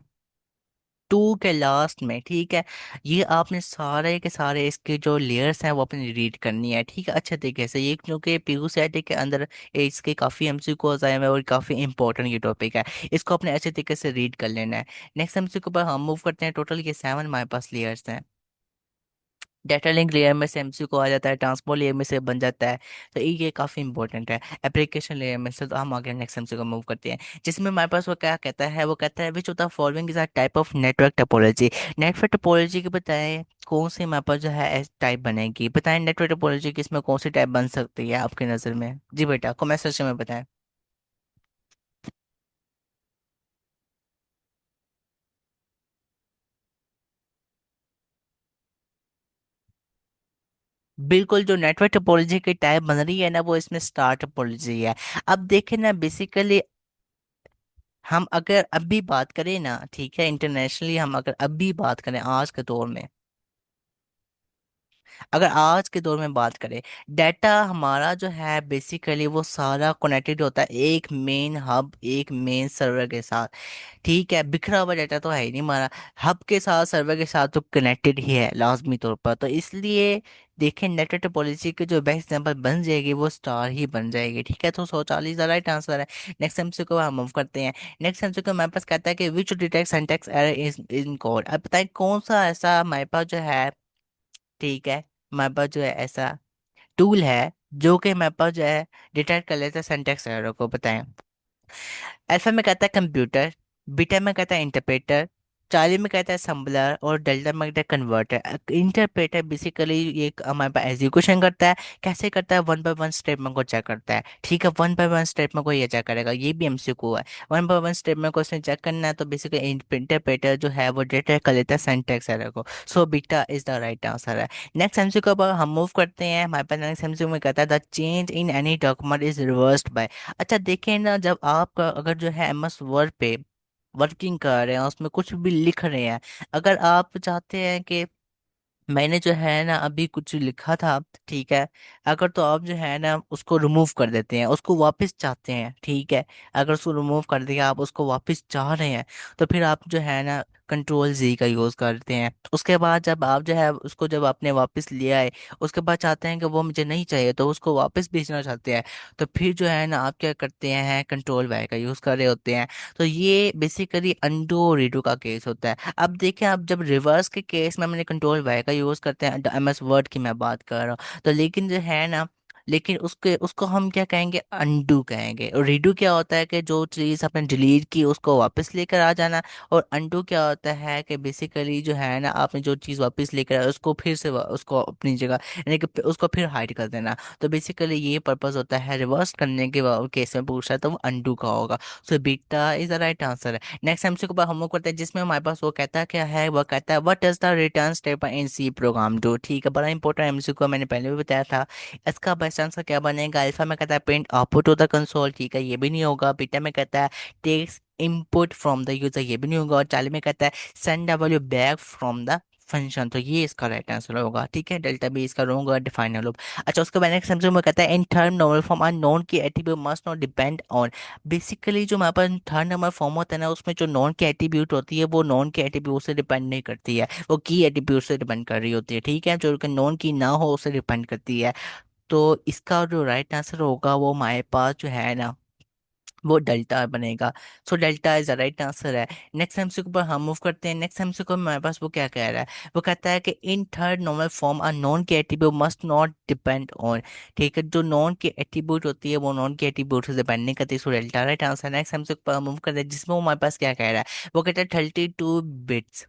2 के लास्ट में, ठीक है, ये आपने सारे के सारे इसके जो लेयर्स हैं वो अपनी रीड करनी है, ठीक है, अच्छे तरीके से। ये क्योंकि पीयूसीटी के अंदर इसके काफ़ी एमसीक्यूज आए हुए हैं और काफ़ी इंपॉर्टेंट ये टॉपिक है। इसको अपने अच्छे तरीके से रीड कर लेना है। नेक्स्ट एमसीक्यू पर हम मूव करते हैं। टोटल ये 7 हमारे पास लेयर्स हैं। डाटा लिंक लेयर में से एमसीक्यू आ जाता है, ट्रांसपोर्ट लेयर में से बन जाता है। तो ये काफ़ी इंपॉर्टेंट है। एप्लीकेशन लेयर में से तो हम आगे नेक्स्ट एमसीक्यू को मूव करते हैं, जिसमें हमारे पास वो क्या कहता है, वो कहता है which of the following is a type of network topology. Network topology के बताएं कौन सी हमारे पास जो है टाइप बनेगी, बताएं नेटवर्क टोपोलॉजी की इसमें कौन सी टाइप बन सकती है आपकी नज़र में। जी बेटा, कमेंट सेक्शन में बताएं। बिल्कुल, जो नेटवर्क टोपोलॉजी की टाइप बन रही है ना, वो इसमें स्टार टोपोलॉजी है। अब देखें ना, बेसिकली हम अगर अभी बात करें ना, ठीक है, इंटरनेशनली हम अगर अभी बात करें आज के दौर में, अगर आज के दौर में बात करें, डाटा हमारा जो है बेसिकली वो सारा कनेक्टेड होता है एक मेन हब, एक मेन सर्वर के साथ। ठीक है, बिखरा हुआ डाटा तो है ही नहीं हमारा, हब के साथ सर्वर के साथ तो कनेक्टेड ही है लाजमी तौर पर। तो इसलिए देखें, नेटवर्क टोपोलॉजी की जो बेस्ट एग्जांपल बन जाएगी वो स्टार ही बन जाएगी। ठीक है, तो 140 राइट आंसर है। नेक्स्ट एमसीक्यू को हम मूव करते हैं। नेक्स्ट एमसीक्यू हमारे पास कहता है कि विच detect syntax error is in code. अब बताएं कौन सा ऐसा हमारे पास जो है, ठीक है, हमारे पास जो है ऐसा टूल है जो कि हमारे पास जो है डिटेक्ट कर लेता है सिंटैक्स एरर को, बताएं। अल्फा में कहता है कंप्यूटर, बीटा में कहता है इंटरप्रेटर, चार्ली में कहता है असम्बलर, और डेल्टा में कहता है कन्वर्टर। इंटरप्रेटर बेसिकली ये हमारे पास एग्जीक्यूशन करता है। कैसे करता है, वन बाय वन स्टेटमेंट को चेक करता है। ठीक है, वन बाय वन स्टेटमेंट को ये चेक करेगा, ये भी एमसीक्यू है। वन बाय वन स्टेटमेंट को उसने चेक करना है, तो बेसिकली इंटरप्रेटर जो है वो डिटेक्ट कर लेता है सिंटैक्स एरर को। सो beta is the right answer है। नेक्स्ट एमसीक्यू पर हम मूव करते हैं। हमारे पास नेक्स्ट एमसीक्यू में कहता है the change in any document is reversed bye. अच्छा देखें ना, जब आप अगर जो है MS वर्ड पे वर्किंग कर रहे हैं, उसमें कुछ भी लिख रहे हैं, अगर आप चाहते हैं कि मैंने जो है ना अभी कुछ लिखा था, ठीक है, अगर तो आप जो है ना उसको रिमूव कर देते हैं, उसको वापस चाहते हैं, ठीक है, अगर उसको रिमूव कर दिया, आप उसको वापस चाह रहे हैं, तो फिर आप जो है ना Ctrl+Z का यूज़ करते हैं। उसके बाद जब आप जो है उसको जब आपने वापस ले आए, उसके बाद चाहते हैं कि वो मुझे नहीं चाहिए, तो उसको वापस भेजना चाहते हैं, तो फिर जो है ना आप क्या करते हैं, Ctrl+Y का यूज़ कर रहे होते हैं। तो ये बेसिकली अंडू और रीडू का केस होता है। अब देखें, अब जब रिवर्स के केस में हमने Ctrl+Y का यूज़ करते हैं, MS वर्ड की मैं बात कर रहा हूँ, तो लेकिन जो है ना लेकिन उसके उसको हम क्या कहेंगे, अनडू कहेंगे। और रीडू क्या होता है कि जो चीज़ आपने डिलीट की उसको वापस लेकर आ जाना। और अनडू क्या होता है कि बेसिकली जो है ना, आपने जो चीज़ वापस लेकर आए उसको फिर से उसको अपनी जगह, यानी कि उसको फिर हाइड कर देना। तो बेसिकली ये पर्पस होता है, रिवर्स करने के केस में पूछा है तो वो अनडू का होगा। सो beta is the right answer है। नेक्स्ट एमसीक्यू पर हम लोग करते हैं, जिसमें हमारे पास वो कहता है क्या है, वो कहता है what does the return statement in C program do. ठीक है, बड़ा इंपॉर्टेंट एमसीक्यू, मैंने पहले भी बताया था। इसका बेस्ट आंसर क्या बनेगा? अल्फा में कहता है print output to the console, ठीक है, ये भी नहीं होगा। बीटा में कहता है takes input from the user, ये भी नहीं होगा। और चार्ली में कहता है send the value back from the function, तो ये इसका राइट आंसर होगा। ठीक है, डेल्टा बी इसका रॉन्ग और डिफाइनर लूप। अच्छा, उसके बाद नेक्स्ट एमसीक्यू में कहता है in third normal form are non key attribute must not depend on. Basically जो हमारे पास थर्ड नंबर फॉर्म होता है ना, उसमें जो नॉन की एट्रीब्यूट होती है वो नॉन के एट्रीब्यूट से डिपेंड नहीं करती है, वो की एट्रीब्यूट से डिपेंड कर रही होती है। ठीक है, जो नॉन की ना हो उससे डिपेंड करती है। तो इसका जो राइट आंसर होगा वो हमारे पास जो है ना, वो डेल्टा बनेगा। So delta is the right answer है। नेक्स्ट एमसीक्यू पर हम मूव करते हैं। नेक्स्ट एमसीक्यू में हमारे पास वो क्या कह रहा है, वो कहता है कि in third normal form a non key attribute must not depend on. ठीक है, जो नॉन की एट्रीब्यूट होती है वो नॉन की एट्रीब्यूट से डिपेंड नहीं करती। So delta right answer. Next MCQ पर हम मूव करते हैं, जिसमें वो हमारे पास क्या कह रहा है, वो कहता है 32 बिट्स।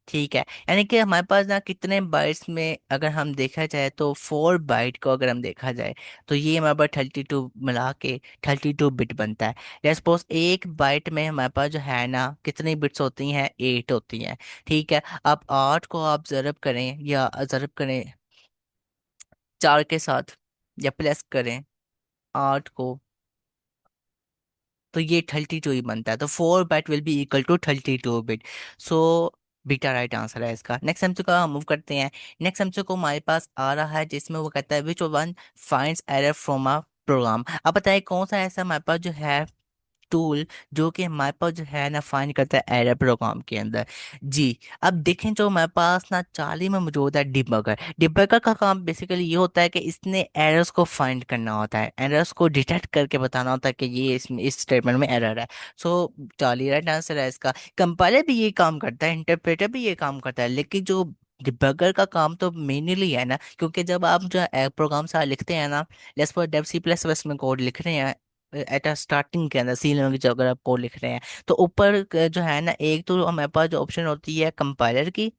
ठीक है, यानी कि हमारे पास ना कितने बाइट्स में अगर हम देखा जाए तो 4 बाइट को अगर हम देखा जाए तो ये हमारे पास 32 मिला के 32 बिट बनता है। लेट्स सपोज एक बाइट में हमारे पास जो है ना कितनी बिट्स होती हैं, 8 होती हैं। ठीक है, अब 8 को आप ज़रब करें या ज़रब करें 4 के साथ, या प्लस करें 8 को, तो ये 32 ही बनता है। तो 4 byte will be equal to 32 bit. So beta right answer है इसका। नेक्स्ट एमसीक्यू को हम मूव करते हैं। नेक्स्ट एमसीक्यू को हमारे पास आ रहा है, जिसमें वो कहता है which one finds error from a program. अब बताइए कौन सा ऐसा हमारे पास जो है टूल जो कि हमारे पास जो है ना फाइंड करता है एरर प्रोग्राम के अंदर। जी, अब देखें जो हमारे पास ना चार्ली में मौजूद है डिबगर। डिबगर का काम बेसिकली ये होता है कि इसने एरर्स को फाइंड करना होता है, एरर्स को डिटेक्ट करके बताना होता है कि ये इस स्टेटमेंट में एरर है। सो चार्ली राइट आंसर है इसका। कंपाइलर भी ये काम करता है, इंटरप्रेटर भी ये काम करता है, लेकिन जो डिबगर का काम तो मेनली है ना, क्योंकि जब आप जो प्रोग्राम सारा लिखते हैं ना, let's for Dev C plus plus में कोड लिख रहे हैं, एट अ स्टार्टिंग के अंदर सी लैंग्वेज अगर आप कोड लिख रहे हैं, तो ऊपर जो है ना, एक तो हमारे पास जो ऑप्शन होती है कंपाइलर की,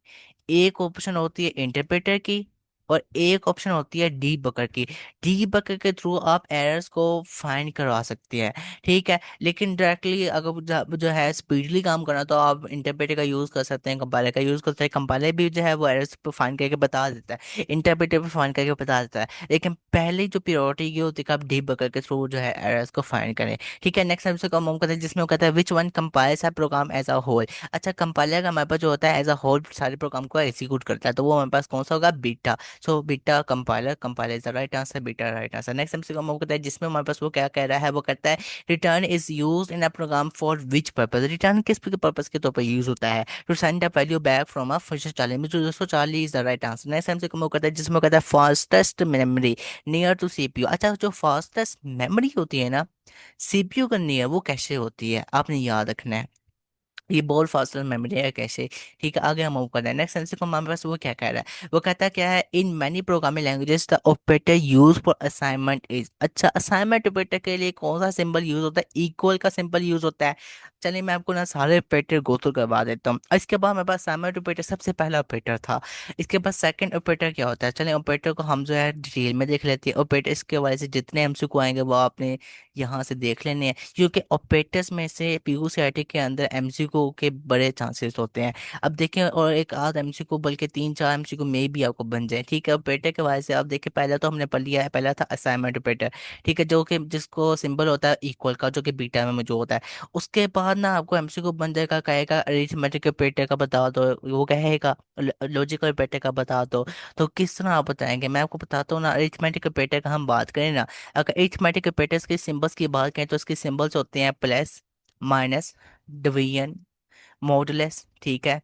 एक ऑप्शन होती है इंटरप्रेटर की, और एक ऑप्शन होती है डीबगर की। डीबगर के थ्रू आप एरर्स को फाइंड करवा सकते हैं। ठीक है, लेकिन डायरेक्टली अगर जो है स्पीडली काम करना तो आप इंटरप्रेटर का यूज़ कर सकते हैं, कंपाइलर का यूज़ कर सकते हैं। कंपाइलर भी जो है वो एरर्स को फाइंड करके बता देता है, इंटरप्रेटर भी फाइंड करके बता देता है, लेकिन पहली जो प्रियोरिटी ये होती है कि आप डीबगर के थ्रू जो है एरर्स को फाइंड करें। ठीक है, नेक्स्ट हमसे कम करते हैं, जिसमें वो कहता है which one compiles a program as a whole. अच्छा, कंपाइलर का हमारे पास जो होता है एज अ होल सारे प्रोग्राम को एग्जीक्यूट करता है, तो वो हमारे पास कौन सा होगा, beta. So beta compiler, compiler is the right answer, beta right answer. Next हमसे कम करता है, जिसमें हमारे पास वो क्या कह रहा है, वो कहता है return is use in a program for which purpose. Return किस पर्पज के तौर पर यूज होता है, to send a value back from a function Charlie में, जो 240 is the right answer. Next हमसे कम करता है, जिसमें वो कहता है fastest memory near to CPU. अच्छा, जो फास्टेस्ट मेमोरी होती है ना सीपीयू का नियर, वो कैसे होती है आपने याद रखना है, ये बहुत फास्टर मेमोरी है कैसे। ठीक है, आगे हम मूव करते हैं। नेक्स्ट सेंस को हमारे पास वो क्या कह रहा है, वो कहता है क्या है, इन many programming languages the operator use for assignment is. अच्छा, असाइनमेंट ऑपरेटर के लिए कौन सा सिंबल यूज होता है, इक्वल का सिंबल यूज होता है। चलिए मैं आपको ना सारे ऑपरेटर गो थ्रू करवा देता हूँ। इसके बाद हमारे पास असाइनमेंट ऑपरेटर सबसे पहला ऑपरेटर था। इसके बाद सेकंड ऑपरेटर क्या होता है, चलिए ऑपरेटर को हम जो है डिटेल में देख लेते हैं। ऑपरेटर इसके वजह से जितने एमसीक्यू आएंगे वो आपने यहाँ से देख लेने हैं, क्योंकि ऑपरेटर्स में से पीयूसीआरटी के अंदर एमसीक्यू के बड़े चांसेस होते हैं। अब देखें, और एक आध एमसीक्यू बल्कि 3 4 एमसीक्यू में भी आपको बन जाए। ठीक है, ऑपरेटर के वजह से आप देखिए, पहला तो हमने पढ़ लिया है, पहला था असाइनमेंट ऑपरेटर। ठीक है, जो कि जिसको सिंबल होता है इक्वल का, जो कि बीटा में मौजूद होता है। उसके बाद ना आपको एमसीक्यू बन जाएगा, कहेगा अरिथमेटिक ऑपरेटर का बता दो, वो कहेगा लॉजिकल ऑपरेटर का बता दो। तो किस तरह आप बताएंगे, मैं आपको बताता हूँ ना। अरिथमेटिक ऑपरेटर का हम बात करें ना, अगर अरिथमेटिक ऑपरेटर्स के सिंबल्स की बात करें तो इसके सिंबल्स होते हैं प्लस, माइनस, डिवीजन, मॉडुलस। ठीक है,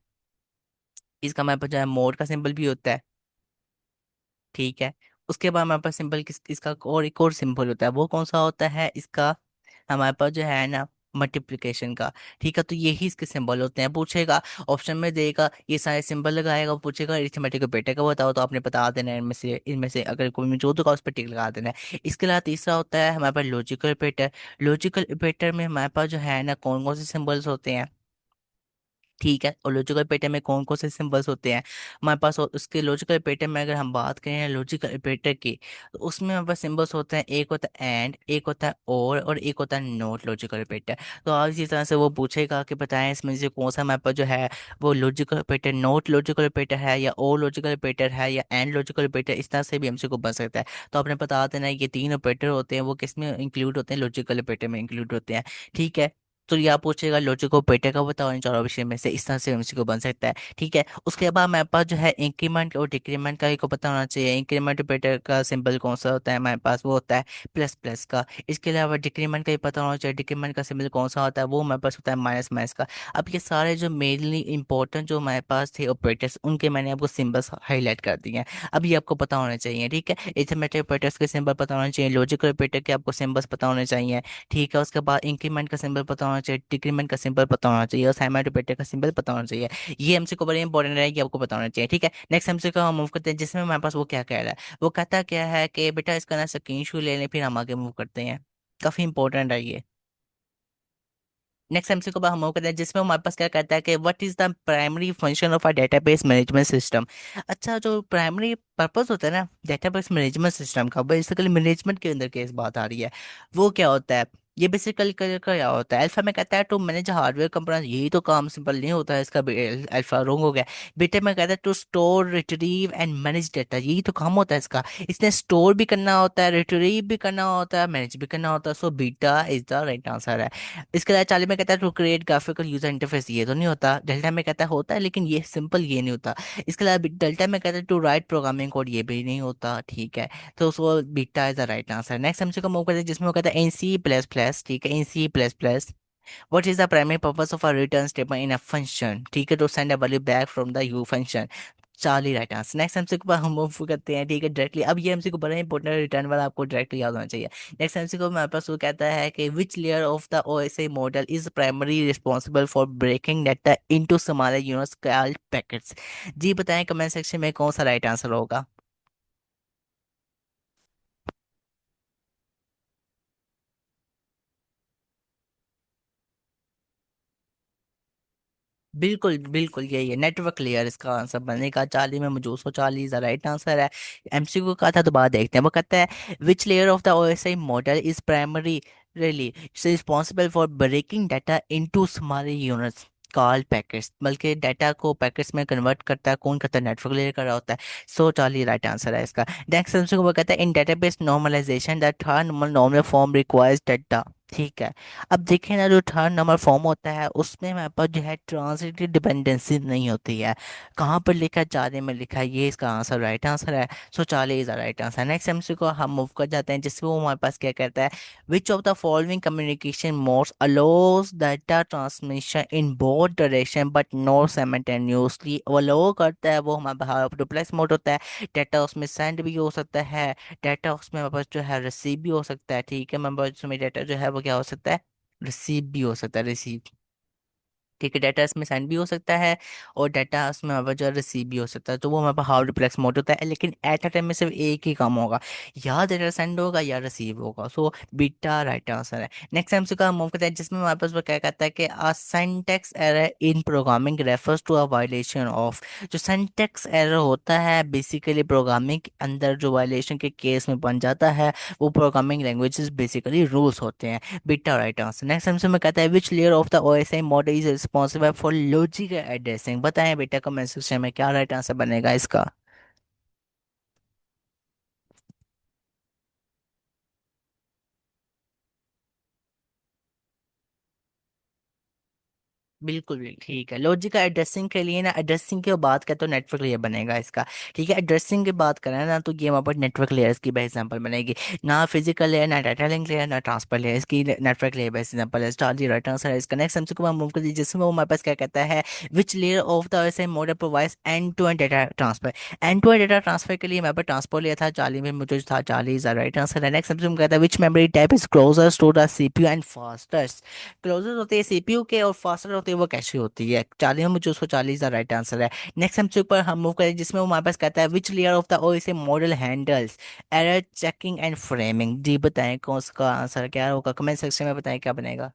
इसका हमारे पास जो है मोड का सिंबल भी होता है। ठीक है, उसके बाद हमारे पास सिंबल इसका और एक और सिंबल होता है, वो कौन सा होता है इसका, हमारे पास जो है ना मल्टीप्लिकेशन का। ठीक है, तो यही इसके सिंबल होते हैं। पूछेगा, ऑप्शन में देगा, ये सारे सिंबल लगाएगा, पूछेगा अरिथमेटिक ऑपरेटर का बताओ, तो आपने बता देना है इनमें से अगर कोई मौजूद होगा उस पर टिक लगा देना है। इसके अलावा तीसरा होता है हमारे पास लॉजिकल ऑपरेटर। लॉजिकल ऑपरेटर में हमारे पास जो है ना कौन कौन से सिंबल्स होते हैं। ठीक है, और लॉजिकल पैटर्न में कौन कौन से सिंबल्स होते हैं हमारे पास, और उसके लॉजिकल पैटर्न में अगर हम बात करें लॉजिकल ऑपरेटर की, तो उसमें हमारे पास सिंबल्स होते हैं, एक होता है एंड, एक होता है और एक होता है नॉट लॉजिकल ऑपरेटर। तो आप इसी तरह से वो पूछेगा कि बताएं इसमें से कौन सा हमारे पास जो है वो logical operator not logical operator है, या और लॉजिकल ऑपरेटर है, या एंड लॉजिकल ऑपरेटर, इस तरह से भी हमसे को बन सकता है। तो आपने बता देना है ये तीन ऑपरेटर होते हैं वो किस में इंक्लूड होते हैं, लॉजिकल ऑपरेटर में इंक्लूड होते हैं। ठीक है, तो या पूछेगा लॉजिक को पेटे का बताओ इन चारों विषय में से, इस तरह से एमसीक्यू बन सकता है। ठीक है, उसके बाद हमारे पास जो है इंक्रीमेंट और डिक्रीमेंट का ही को पता होना चाहिए। इंक्रीमेंट पेटर का सिंबल कौन सा होता है हमारे पास, वो होता है प्लस प्लस का। इसके अलावा डिक्रीमेंट का ही पता होना चाहिए, डिक्रीमेंट का सिंबल कौन सा होता है, वो हमारे पास होता है माइनस माइनस का। अब ये सारे जो मेनली इंपॉर्टेंट जो हमारे पास थे ऑपरेटर्स, उनके मैंने आपको सिंबल्स हाईलाइट कर दिए हैं। अब ये आपको पता होना चाहिए। ठीक है, इथमेटिक ऑपरेटर्स के सिंबल पता होना चाहिए, लॉजिकल ऑपरेटर के आपको सिंबल्स पता होने चाहिए। ठीक है, उसके बाद इंक्रीमेंट का सिंबल पता होना चाहिए, डिक्रीमेंट का सिंबल पता होना चाहिए, और साइमल्टीप्लेटर का सिंबल पता होना चाहिए। ये एमसीक्यू बड़े इंपॉर्टेंट है कि आपको पता होना चाहिए। ठीक है, नेक्स्ट एमसीक्यू हम मूव करते हैं, जिसमें हमारे पास वो क्या कह रहा है, वो कहता क्या है कि बेटा इसका ना स्क्रीन शॉट ले लें, फिर हम आगे मूव करते हैं। काफी इंपॉर्टेंट है ये। नेक्स्ट एमसीक्यू को हम मूव करते हैं, जिसमें हमारे पास क्या कहता है कि what is the primary function of a database management system. अच्छा, जो प्राइमरी पर्पस होता है ना डेटाबेस मैनेजमेंट सिस्टम का, बेसिकली मैनेजमेंट के अंदर केस बात आ रही है, वो क्या होता है। ये बेसिकली क्या होता है, अल्फा में कहता है टू मैनेज हार्डवेयर कंपोनेंट, यही तो काम सिंपल नहीं होता है इसका, अल्फा रॉन्ग हो गया। बीटा में कहता है to store retrieve and manage data, यही तो काम होता है इसका। इसने स्टोर भी करना होता है, रिट्रीव भी करना होता है, मैनेज भी करना होता है। So beta is the right answer है। इसके अलावा 40 में कहता है to create graphical user interface, ये तो नहीं होता। डेल्टा में कहता है होता है लेकिन ये सिंपल ये नहीं होता। इसके अलावा डेल्टा में कहता है टू राइट प्रोग्रामिंग कोड, ये भी नहीं होता। ठीक है, तो उसको beta is the right answer. Next हमसे को मूव करते हैं, जिसमें वो कहता है एन सी प्लस प्लस। ठीक है, in C plus plus what is the primary purpose of a return statement in a function. ठीक है, to send a value back from the you function. Charlie right answer. Next MC को हम move करते हैं। ठीक है, directly अब ये एमसी को बड़ा इंपॉर्टेंट रिटर्न वाला आपको डायरेक्टली याद होना चाहिए। नेक्स्ट एमसी को हमारे पास वो कहता है कि which layer of the OSI model is primary responsible for breaking data into smaller units called packets. जी बताएं कमेंट सेक्शन में कौन सा राइट आंसर होगा। बिल्कुल बिल्कुल यही है, नेटवर्क लेयर इसका आंसर बनने का। 40 में मौजूद 140 राइट आंसर है। एमसीक्यू का था, दोबारा देखते हैं। वो कहता है which layer of the OSI model is primary really responsible for breaking data into small units called packets, बल्कि डाटा को पैकेट्स में कन्वर्ट करता है कौन करता है, नेटवर्क लेयर कर रहा होता है। 140 राइट आंसर है इसका। नेक्स्ट एमसीक्यू वो कहता है in database normalisation the third normal form requires data. ठीक है, अब देखें ना जो थर्ड नंबर फॉर्म होता है उसमें हमारे पास जो है ट्रांजिटिव डिपेंडेंसी नहीं होती है। कहाँ पर लिखा है, 40 में लिखा है, ये इसका आंसर राइट आंसर है। 140 is right answer. Next MC को हम मूव कर जाते हैं, जिसमें वो हमारे पास क्या कहता है which of the following communication modes allows data transmission in both direction but not simultaneously. वो अलो करता है, वो हमारे पास डुप्लेक्स मोड होता है, डाटा उसमें सेंड भी हो सकता है, डाटा उसमें हमारे पास जो है रिसीव भी हो सकता है। ठीक है, मेरे पास उसमें डाटा जो है वो क्या हो सकता है, रिसीव भी हो सकता है, रिसीव। ठीक है, डाटा इसमें सेंड भी हो सकता है, और डाटा उसमें हमारे पास जो रिसीव भी हो सकता है। तो वो हमारे पास हाउ डुप्लेक्स मोड होता है, लेकिन एट अ टाइम में सिर्फ एक ही काम होगा, या डाटा सेंड होगा या रिसीव होगा। सो बीटा राइट आंसर है। नेक्स्ट टाइम का मूव करते हैं, जिसमें हमारे पास वो क्या कहता है कि a syntax error in programming refers to a violation of. जो सिंटैक्स एरर होता है बेसिकली प्रोग्रामिंग के अंदर जो वायलेशन के केस में बन जाता है, वो प्रोग्रामिंग लैंग्वेजेस बेसिकली रूल्स होते हैं। Beta right answer. नेक्स्ट हमसे में कहता है which layer of the OSI model is responsible for logic addressing. बताएं बेटा कमेंट सेक्शन में क्या राइट आंसर बनेगा इसका। बिल्कुल भी ठीक है। लॉजिक का एड्रेसिंग के लिए ना, एड्रेसिंग की बात करें तो नेटवर्क लेयर बनेगा इसका। ठीक है, एड्रेसिंग की बात करें ना तो ये हमारे पास नेटवर्क लेयर्स की बेस्ट एग्जांपल बनेगी। ना फिजिकल लेयर, ना डाटा लिंक लेयर, ना ट्रांसफर लेयर, इसकी नेटवर्क लेयर बेस्ट एग्जांपल है। स्टार जी राइट आंसर है इसका। नेक्स्ट हमसे को मूव कर दीजिए, जिसमें वो हमारे पास क्या कहता है, विच लेयर ऑफ द ऐसे model provides end to end data transfer. End to end data transfer के लिए हमारे पास ट्रांसपोर्ट लेयर था, 40 में मुझे था 40 राइट आंसर है। नेक्स्ट हमसे कहता है which memory type is closer to the CPU and fastest. Closer होते हैं सीपीयू के और फास्टर होते हैं वो कैशे होती है। 40 में मुझे उसको 40 का राइट आंसर है। नेक्स्ट हम ऊपर हम मूव करें, जिसमें वो हमारे पास कहता है which layer of the OSI model handles error checking and framing. जी बताएं कौन उसका आंसर क्या होगा, कमेंट सेक्शन में बताएं क्या बनेगा।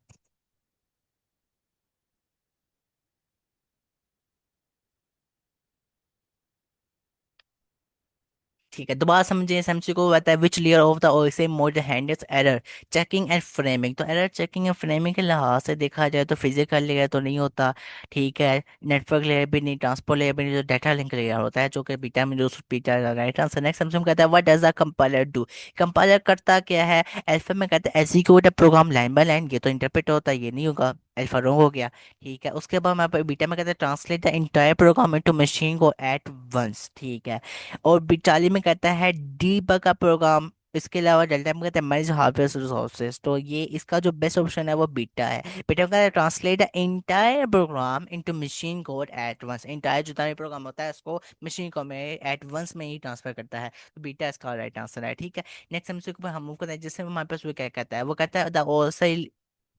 ठीक है, दोबारा समझिए इस एमसी को। बताया विच layer of the OSA mode handles error checking and framing. तो एरर चेकिंग एंड फ्रेमिंग के लिहाज से देखा जाए तो फिजिकल लेयर तो नहीं होता। ठीक है, नेटवर्क लेयर भी नहीं, ट्रांसपोर्ट लेयर भी नहीं, जो डाटा लिंक लेयर होता है, जो कि बीटा में जो बीटा राइट आंसर। नेक्स्ट हमसे कहता है what does the compiler do. Compiler करता क्या है, अल्फा में कहता है execute program line by line. ये तो इंटरप्रेट होता है, ये नहीं होगा, अल्फा रॉन्ग हो गया। ठीक है, उसके बाद मैं बीटा में कहता है translate the entire program into machine को एट वंस। ठीक है, और बिटाली में कहता है डीबग का प्रोग्राम। इसके अलावा डेल्टा में कहता है मैनेज हार्डवेयर रिसोर्सेज। तो ये इसका जो बेस्ट ऑप्शन है वो बीटा है। बीटा में कहता है translate the entire program into machine code at once. Entire जितना भी प्रोग्राम होता है उसको मशीन कोड में एट वंस में ही ट्रांसफर करता है। तो बीटा इसका राइट आंसर है। ठीक है, नेक्स्ट हमसे ऊपर हम मूव करते हैं, जिससे हमारे पास वो क्या कहता है, वो कहता है the OSI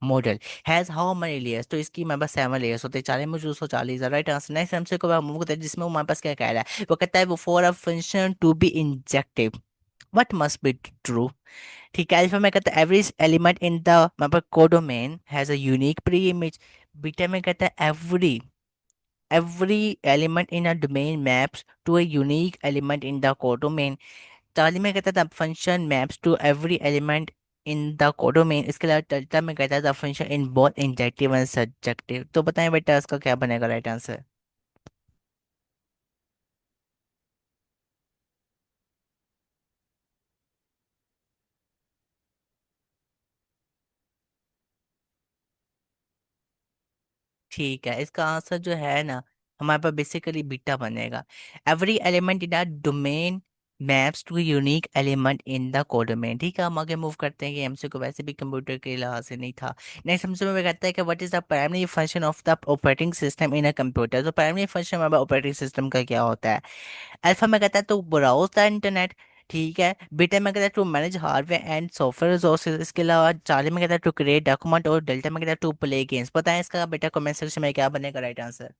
model has how many layers. तो इसकी हमारे पास 7 लेयर्स होते हैं। 40 में जो 140 है राइट आंसर। नेक्स्ट हमसे को मूव करते हैं, जिसमें वो हमारे पास क्या कह रहा है, वो कहता है वो for a function to be injective what must be true। ठीक है, अल्फा में कहता है एवरी एलिमेंट इन द मतलब codomain has a unique preimage. Beta में कहता है every element in a domain maps to a unique element in the codomain. Charlie में कहता था function maps to every element in the codomain. इसके अलावा delta में कहता था function in both injective and subjective. तो बताएं बेटा इसका क्या बनेगा राइट आंसर। ठीक है, इसका आंसर जो है ना, हमारे पास बेसिकली बीटा बनेगा। Every element in a domain maps to unique element in the codomain. ठीक है, हम आगे मूव करते हैं कि एमसी को वैसे भी कंप्यूटर के लिहाज से नहीं था। नेक्स्ट हमसे में कहता है कि what is the primary function of the operating system in a computer. तो प्राइमरी फंक्शन हमारे ऑपरेटिंग सिस्टम का क्या होता है। अल्फा में कहता है तो ब्राउज द इंटरनेट। ठीक है, बीटा में कहता है to manage hardware and software resources. इसके अलावा चार्ली में कहता है टू क्रिएट डॉक्यूमेंट, और डेल्टा में कहता है टू प्ले गेम्स। बताएं इसका बेटा कमेंट सेक्शन में क्या बनेगा राइट आंसर।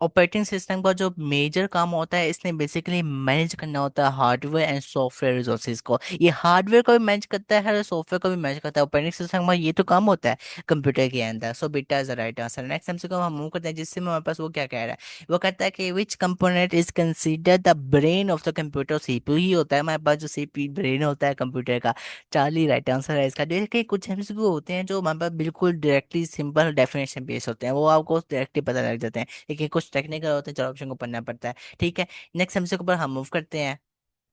ऑपरेटिंग सिस्टम का जो मेजर काम होता है, इसने बेसिकली मैनेज करना होता है हार्डवेयर एंड सॉफ्टवेयर रिसोर्सेज को। ये हार्डवेयर को भी मैनेज करता है और सॉफ्टवेयर को भी मैनेज करता है। ऑपरेटिंग सिस्टम का ये तो काम होता है कंप्यूटर के अंदर। सो beta is the right answer. Next हमसे को हम मूव करते हैं, जिससे हमारे पास वो क्या कह रहा है, वो कहता है कि which component is consider the brain of the computer. CPU ही होता है हमारे पास, जो सीपी ब्रेन होता है कंप्यूटर का। चार्ली राइट आंसर है इसका। देखिए कुछ एमसीक्यू होते हैं जो हमारे पास बिल्कुल डायरेक्टली सिंपल डेफिनेशन बेस होते हैं, वो आपको डायरेक्टली पता लग जाते हैं। लेकिन कुछ टेक्निकल होते हैं, चार ऑप्शन को पढ़ना पड़ता है। ठीक है, नेक्स्ट हमसे के ऊपर हम मूव करते हैं।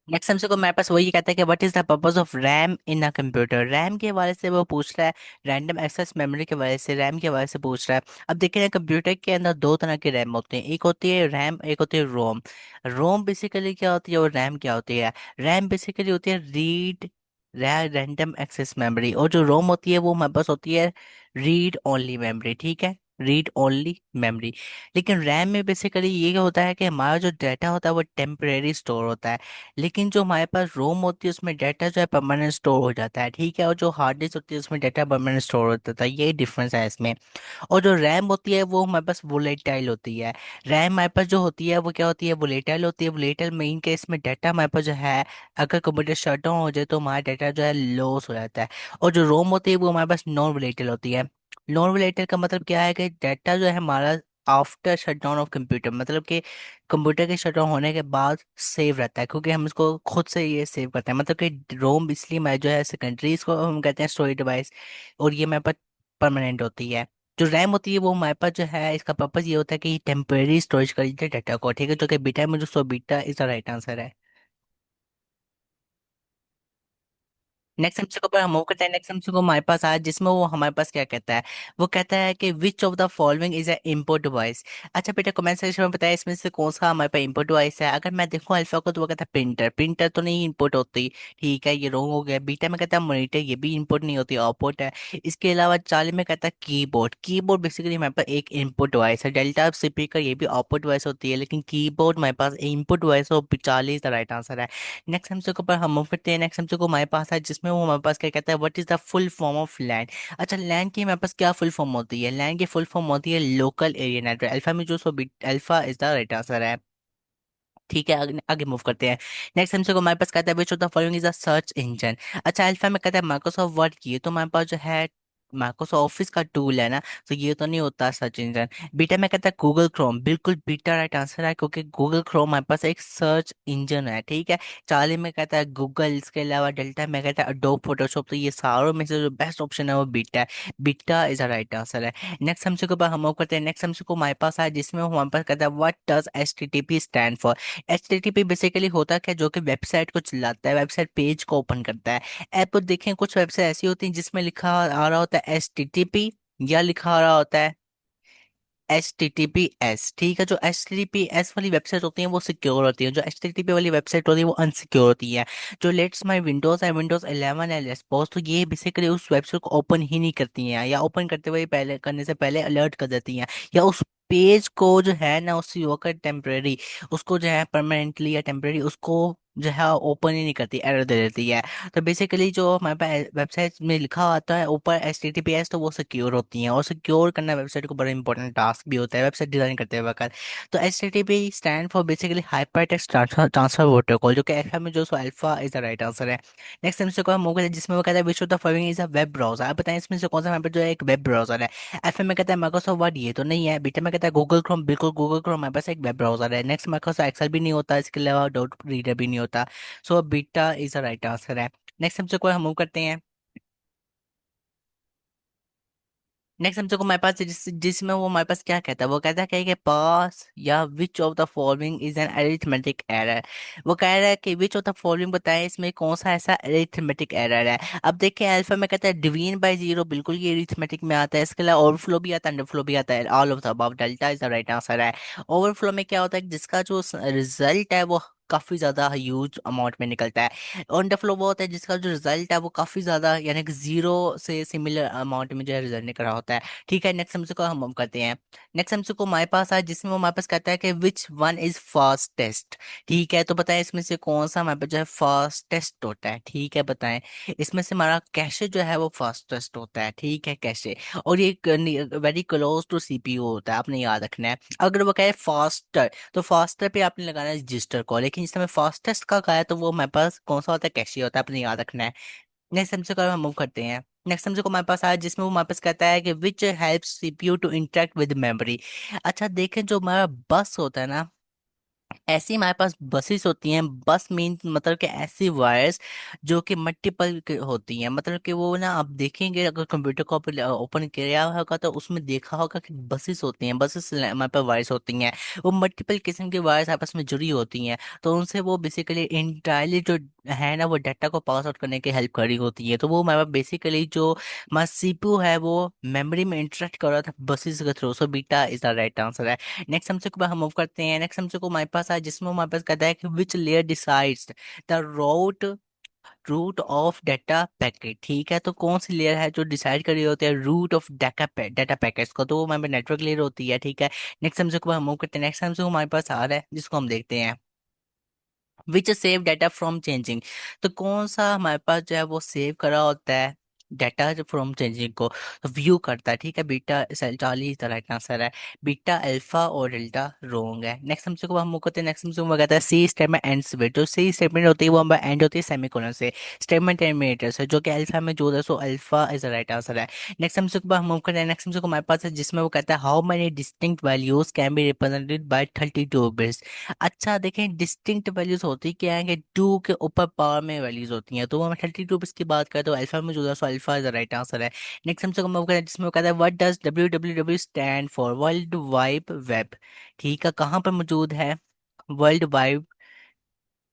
नेक्स्ट हमसे को मेरे पास वही कहता है कि what is the purpose of RAM in a computer. RAM के हवाले से वो पूछ रहा है, रैंडम एक्सेस मेमोरी के हवाले से, रैम के हवाले से पूछ रहा है। अब देखिए ना, कंप्यूटर के अंदर दो तरह के रैम होते हैं, एक होती है रैम, एक होती है रोम। रोम बेसिकली क्या होती है और रैम क्या होती है। रैम बेसिकली होती है रीड रैंडम एक्सेस मेमोरी, और जो रोम होती है वो हमारे पास होती है रीड ओनली मेमोरी। ठीक है, रीड ओनली मेमोरी। लेकिन रैम में बेसिकली ये होता है कि हमारा जो डाटा होता है वो टेम्परेरी स्टोर होता है। लेकिन जो हमारे पास रोम होती है उसमें डाटा जो है परमानेंट स्टोर हो जाता है। ठीक है, और जो हार्ड डिस्क होती है उसमें डाटा परमानेंट स्टोर होता था। ये डिफरेंस है इसमें। और जो रैम होती है वो हमारे पास वोलेटाइल होती है। रैम हमारे पास जो होती है वो क्या होती है, वोलेटाइल होती है। वोलेटाइल मेन केस में डाटा हमारे पास जो है, अगर कंप्यूटर शट डाउन हो जाए तो हमारा डाटा जो है लॉस हो जाता है। और जो रोम होती है वो हमारे पास नॉन वोलेटाइल होती है। नॉन वोलेटाइल का मतलब क्या है कि डाटा जो है हमारा आफ्टर शटडाउन ऑफ कंप्यूटर, मतलब कि कंप्यूटर के शट डाउन होने के बाद सेव रहता है, क्योंकि हम इसको खुद से ये सेव करते हैं। मतलब कि रोम इसलिए मैं जो है सेकेंडरी, इसको हम कहते हैं स्टोरेज डिवाइस, और ये मेरे पास परमानेंट होती है। जो रैम होती है वो हमारे पास जो है, इसका पर्पज ये होता है कि टेम्परेरी स्टोरेज कर देते हैं डाटा को। ठीक है, जो कि बीटा में जो सो बीटा इसका राइट आंसर है। नेक्स्ट एमसीक्यू पर हम मूव करते हैं। नेक्स्ट एमसीक्यू हमारे पास आया जिसमें वो हमारे पास क्या कहता है, वो कहता है कि विच of the following is a input device. अच्छा बेटा कमेंट सेक्शन में बताया इसमें से कौन सा हमारे पास इनपुट डिवाइस है। अगर मैं देखूँ अल्फा को तो वो कहता है प्रिंटर, प्रिंटर तो नहीं इनपुट होती, ठीक है ये रॉन्ग हो गया। बीटा में कहता है मॉनिटर, ये भी इनपुट नहीं होती, आउटपुट है। इसके अलावा 40 में कहता है कीबोर्ड, कीबोर्ड बेसिकली हमारे पास एक इनपुट डिवाइस है। डेल्टा स्पीकर ये भी आउटपुट डिवाइस होती है, लेकिन कीबोर्ड हमारे पास इनपुट डिवाइस हो। 40 द राइट आंसर है। नेक्स्ट हमसे को पर हम मूव करते हैं। नेक्स्ट हमसे को हमारे पास है जिसमें वो हमारे पास क्या कहता है, what is the full form of land. अच्छा लैंड की हमारे पास क्या फुल फॉर्म होती है, लैंड की फुल फॉर्म होती है लोकल एरिया नेटवर्क। अल्फा में जो so alpha is the right answer है। ठीक है आगे आगे मूव करते हैं। नेक्स्ट हमसे को हमारे पास कहता है which of the following is a search engine. अच्छा अल्फा में कहता है माइक्रोसॉफ्ट वर्ड की, तो हमारे पास जो है माइक्रोसॉफ्ट ऑफिस का टूल है ना, तो ये तो नहीं होता सर्च इंजन। बीटा में कहता है गूगल क्रोम, बिल्कुल बीटा राइट आंसर है क्योंकि गूगल क्रोम हमारे पास एक सर्च इंजन है, ठीक है। चार्ली में कहता है गूगल, इसके अलावा डेल्टा में कहता है अडोब फोटोशॉप, तो ये सारों में से जो बेस्ट ऑप्शन है वो बीटा है। Beta is a right answer है। नेक्स्ट हमसे के ऊपर हम लोग करते हैं। नेक्स्ट हमसे को हमारे पास है जिसमें वो हमारे पास कहता है what does H T T P stand for. HTTP basically होता क्या, जो कि वेबसाइट को चलाता है, वेबसाइट पेज को ओपन करता है। ऐप देखें कुछ वेबसाइट ऐसी होती हैं जिसमें लिखा आ रहा होता है HTTP, या लिखा आ रहा होता है HTTPS, ठीक है। जो HTTPS वाली वेबसाइट होती है वो सिक्योर होती है, जो HTTP वाली वेबसाइट होती है वो अनसिक्योर होती है। जो लेट्स माई विंडोज है, विंडोज 11 है, लेट्स तो ये बेसिकली उस वेबसाइट को ओपन ही नहीं करती हैं, या ओपन करते हुए पहले करने से पहले अलर्ट कर देती हैं, या उस पेज को जो है ना उसी वक्त टेम्परेरी, उसको जो है परमानेंटली या टेम्परेरी उसको जो है ओपन ही नहीं करती, एरर दे देती है। तो बेसिकली जो हमारे पास वेबसाइट में लिखा आता है ऊपर HTTPS, तो वो सिक्योर होती हैं, और सिक्योर करना वेबसाइट को बड़ा इंपॉर्टेंट टास्क भी होता है वेबसाइट डिजाइन करते हुए वक्त। तो HTTP stand for basically hyper text transfer protocol, जो कि अल्फा में जो so alpha is the right answer है। नेक्स्ट हमसे को हम मोगल जिसमें वो कहता है which of the following is a web browser. आप बताएं इसमें से कौन सा हमारे पास जो है एक वेब ब्राउजर है। अल्फा में कहता है माइक्रोसॉफ्ट वर्ड, ये तो नहीं है। बीटा में कहता है गूगल क्रोम, बिल्कुल गूगल क्रोम हमारे पास एक वेब ब्राउजर है। नेक्स्ट माइक्रोसॉफ्ट एक्सेल भी नहीं होता, इसके अलावा डॉट रीडर भी नहीं होता। सो beta is the right answer है। नेक्स्ट हमसे को हम मूव करते हैं। नेक्स्ट हमसे को हमारे पास जिसमें वो हमारे पास क्या कहता है, वो कहता है कि पास या विच of the following is an arithmetic error. वो कह रहा है कि विच ऑफ द फॉलोइंग बताएं इसमें कौन सा ऐसा अरिथमेटिक एरर है। अब देखिए अल्फा में कहता है डिवीजन बाय जीरो, बिल्कुल ये अरिथमेटिक में आता है। इसके अलावा ओवरफ्लो भी आता है, अंडरफ्लो भी आता है, all of the above. Delta is the right answer है। ओवरफ्लो में क्या होता है कि जिसका जो रिजल्ट है वो काफी ज्यादा ह्यूज अमाउंट में निकलता है। ऑन द फ्लो वो होता है जिसका जो रिजल्ट है वो काफी ज्यादा यानी कि जीरो से सिमिलर अमाउंट में जो है रिजल्ट निकल रहा होता है। ठीक है नेक्स्ट हमसे को हम करते हैं। नेक्स्ट हमसे को हमारे पास है जिसमें वो हमारे पास कहता है कि विच वन इज फास्टेस्ट। ठीक है तो बताएं इसमें से कौन सा हमारे पास जो है फास्टेस्ट होता है, ठीक है बताएं। इसमें से हमारा कैशे जो है वो फास्टेस्ट होता है, ठीक है कैशे। और ये वेरी क्लोज टू सीपीयू होता है, आपने याद रखना है। अगर वो कहे फास्टर, तो फास्टर पे आपने लगाना है रजिस्टर को, लेकिन इस समय फास्टेस्ट का कहा है तो वो हमारे पास कौन सा होता है, कैशे होता है, अपने याद रखना है। नेक्स्ट हमसे को हम मूव करते हैं। नेक्स्ट हमसे को हमारे पास आया जिसमें वो हमारे पास कहता है कि which help CPU to interact with memory. अच्छा देखें जो हमारा बस होता है ना, ऐसी हमारे पास बसेस होती हैं। बस मीन मतलब कि ऐसी वायर्स जो कि मल्टीपल होती हैं, मतलब कि वो ना आप देखेंगे अगर कंप्यूटर को ओपन किया होगा तो उसमें देखा होगा कि बसेस होती हैं, बसेस हमारे पास वायर्स होती हैं। वो मल्टीपल किस्म की वायर्स आपस में जुड़ी होती हैं, तो उनसे वो बेसिकली इंटायरली जो है ना वो डाटा को पास आउट करने की हेल्प कर रही होती है। तो वो हमारे पास बेसिकली जो हमारा सीपीयू है वो मेमोरी में इंटरेक्ट कर रहा था बसेस के through. So beta is the right answer है। नेक्स्ट हमसे को हम मूव करते हैं। नेक्स्ट हमसे को हमारे पास है जिसमें हमारे पास कहता है कि which layer decides the route route of data packet. ठीक है तो कौन सी लेयर है जो डिसाइड कर रही होती है रूट ऑफ डाटा पैकेट्स को, तो वो हमारे नेटवर्क लेयर होती है, ठीक है। नेक्स्ट हमसे को हम मूव करते हैं। नेक्स्ट हमसे हमारे पास आ रहा है जिसको हम देखते हैं विच सेव डाटा फ्रॉम चेंजिंग। तो कौन सा हमारे पास जो है वो सेव करा होता है डाटा फ्रॉम चेंजिंग को, तो व्यू करता है, ठीक है। बीटा 40 द राइट आंसर है। बीटा अल्फा और डेल्टा रोंग है। नेक्स्ट हमसे को हम कहते हैं। नेक्स्ट हमसे वो कहता है सी स्टेटमेंट एंड्स विद, जो सी स्टेटमेंट होती है वो हमारा एंड होती है सेमीकोलन से, स्टेटमेंट टर्मिनेटर से, जो कि अल्फा में जो है so alpha is the right answer है। नेक्स्ट हमसे को हम कहते हैं। नेक्स्ट हमसे को हमारे पास है जिसमें वो कहता है how many distinct values can be represented by 32 bits. अच्छा देखें डिस्टिंक्ट वैल्यूज होती क्या है कि टू के ऊपर पावर में वैल्यूज होती हैं, तो वो हम 32 की बात करें तो अल्फा में जो है so alpha is the right answer है। नेक्स्ट हमसे हम करें जिसमें वो कहता है what does WWW stand for, world wide web. ठीक है कहाँ पर मौजूद है वर्ल्ड वाइड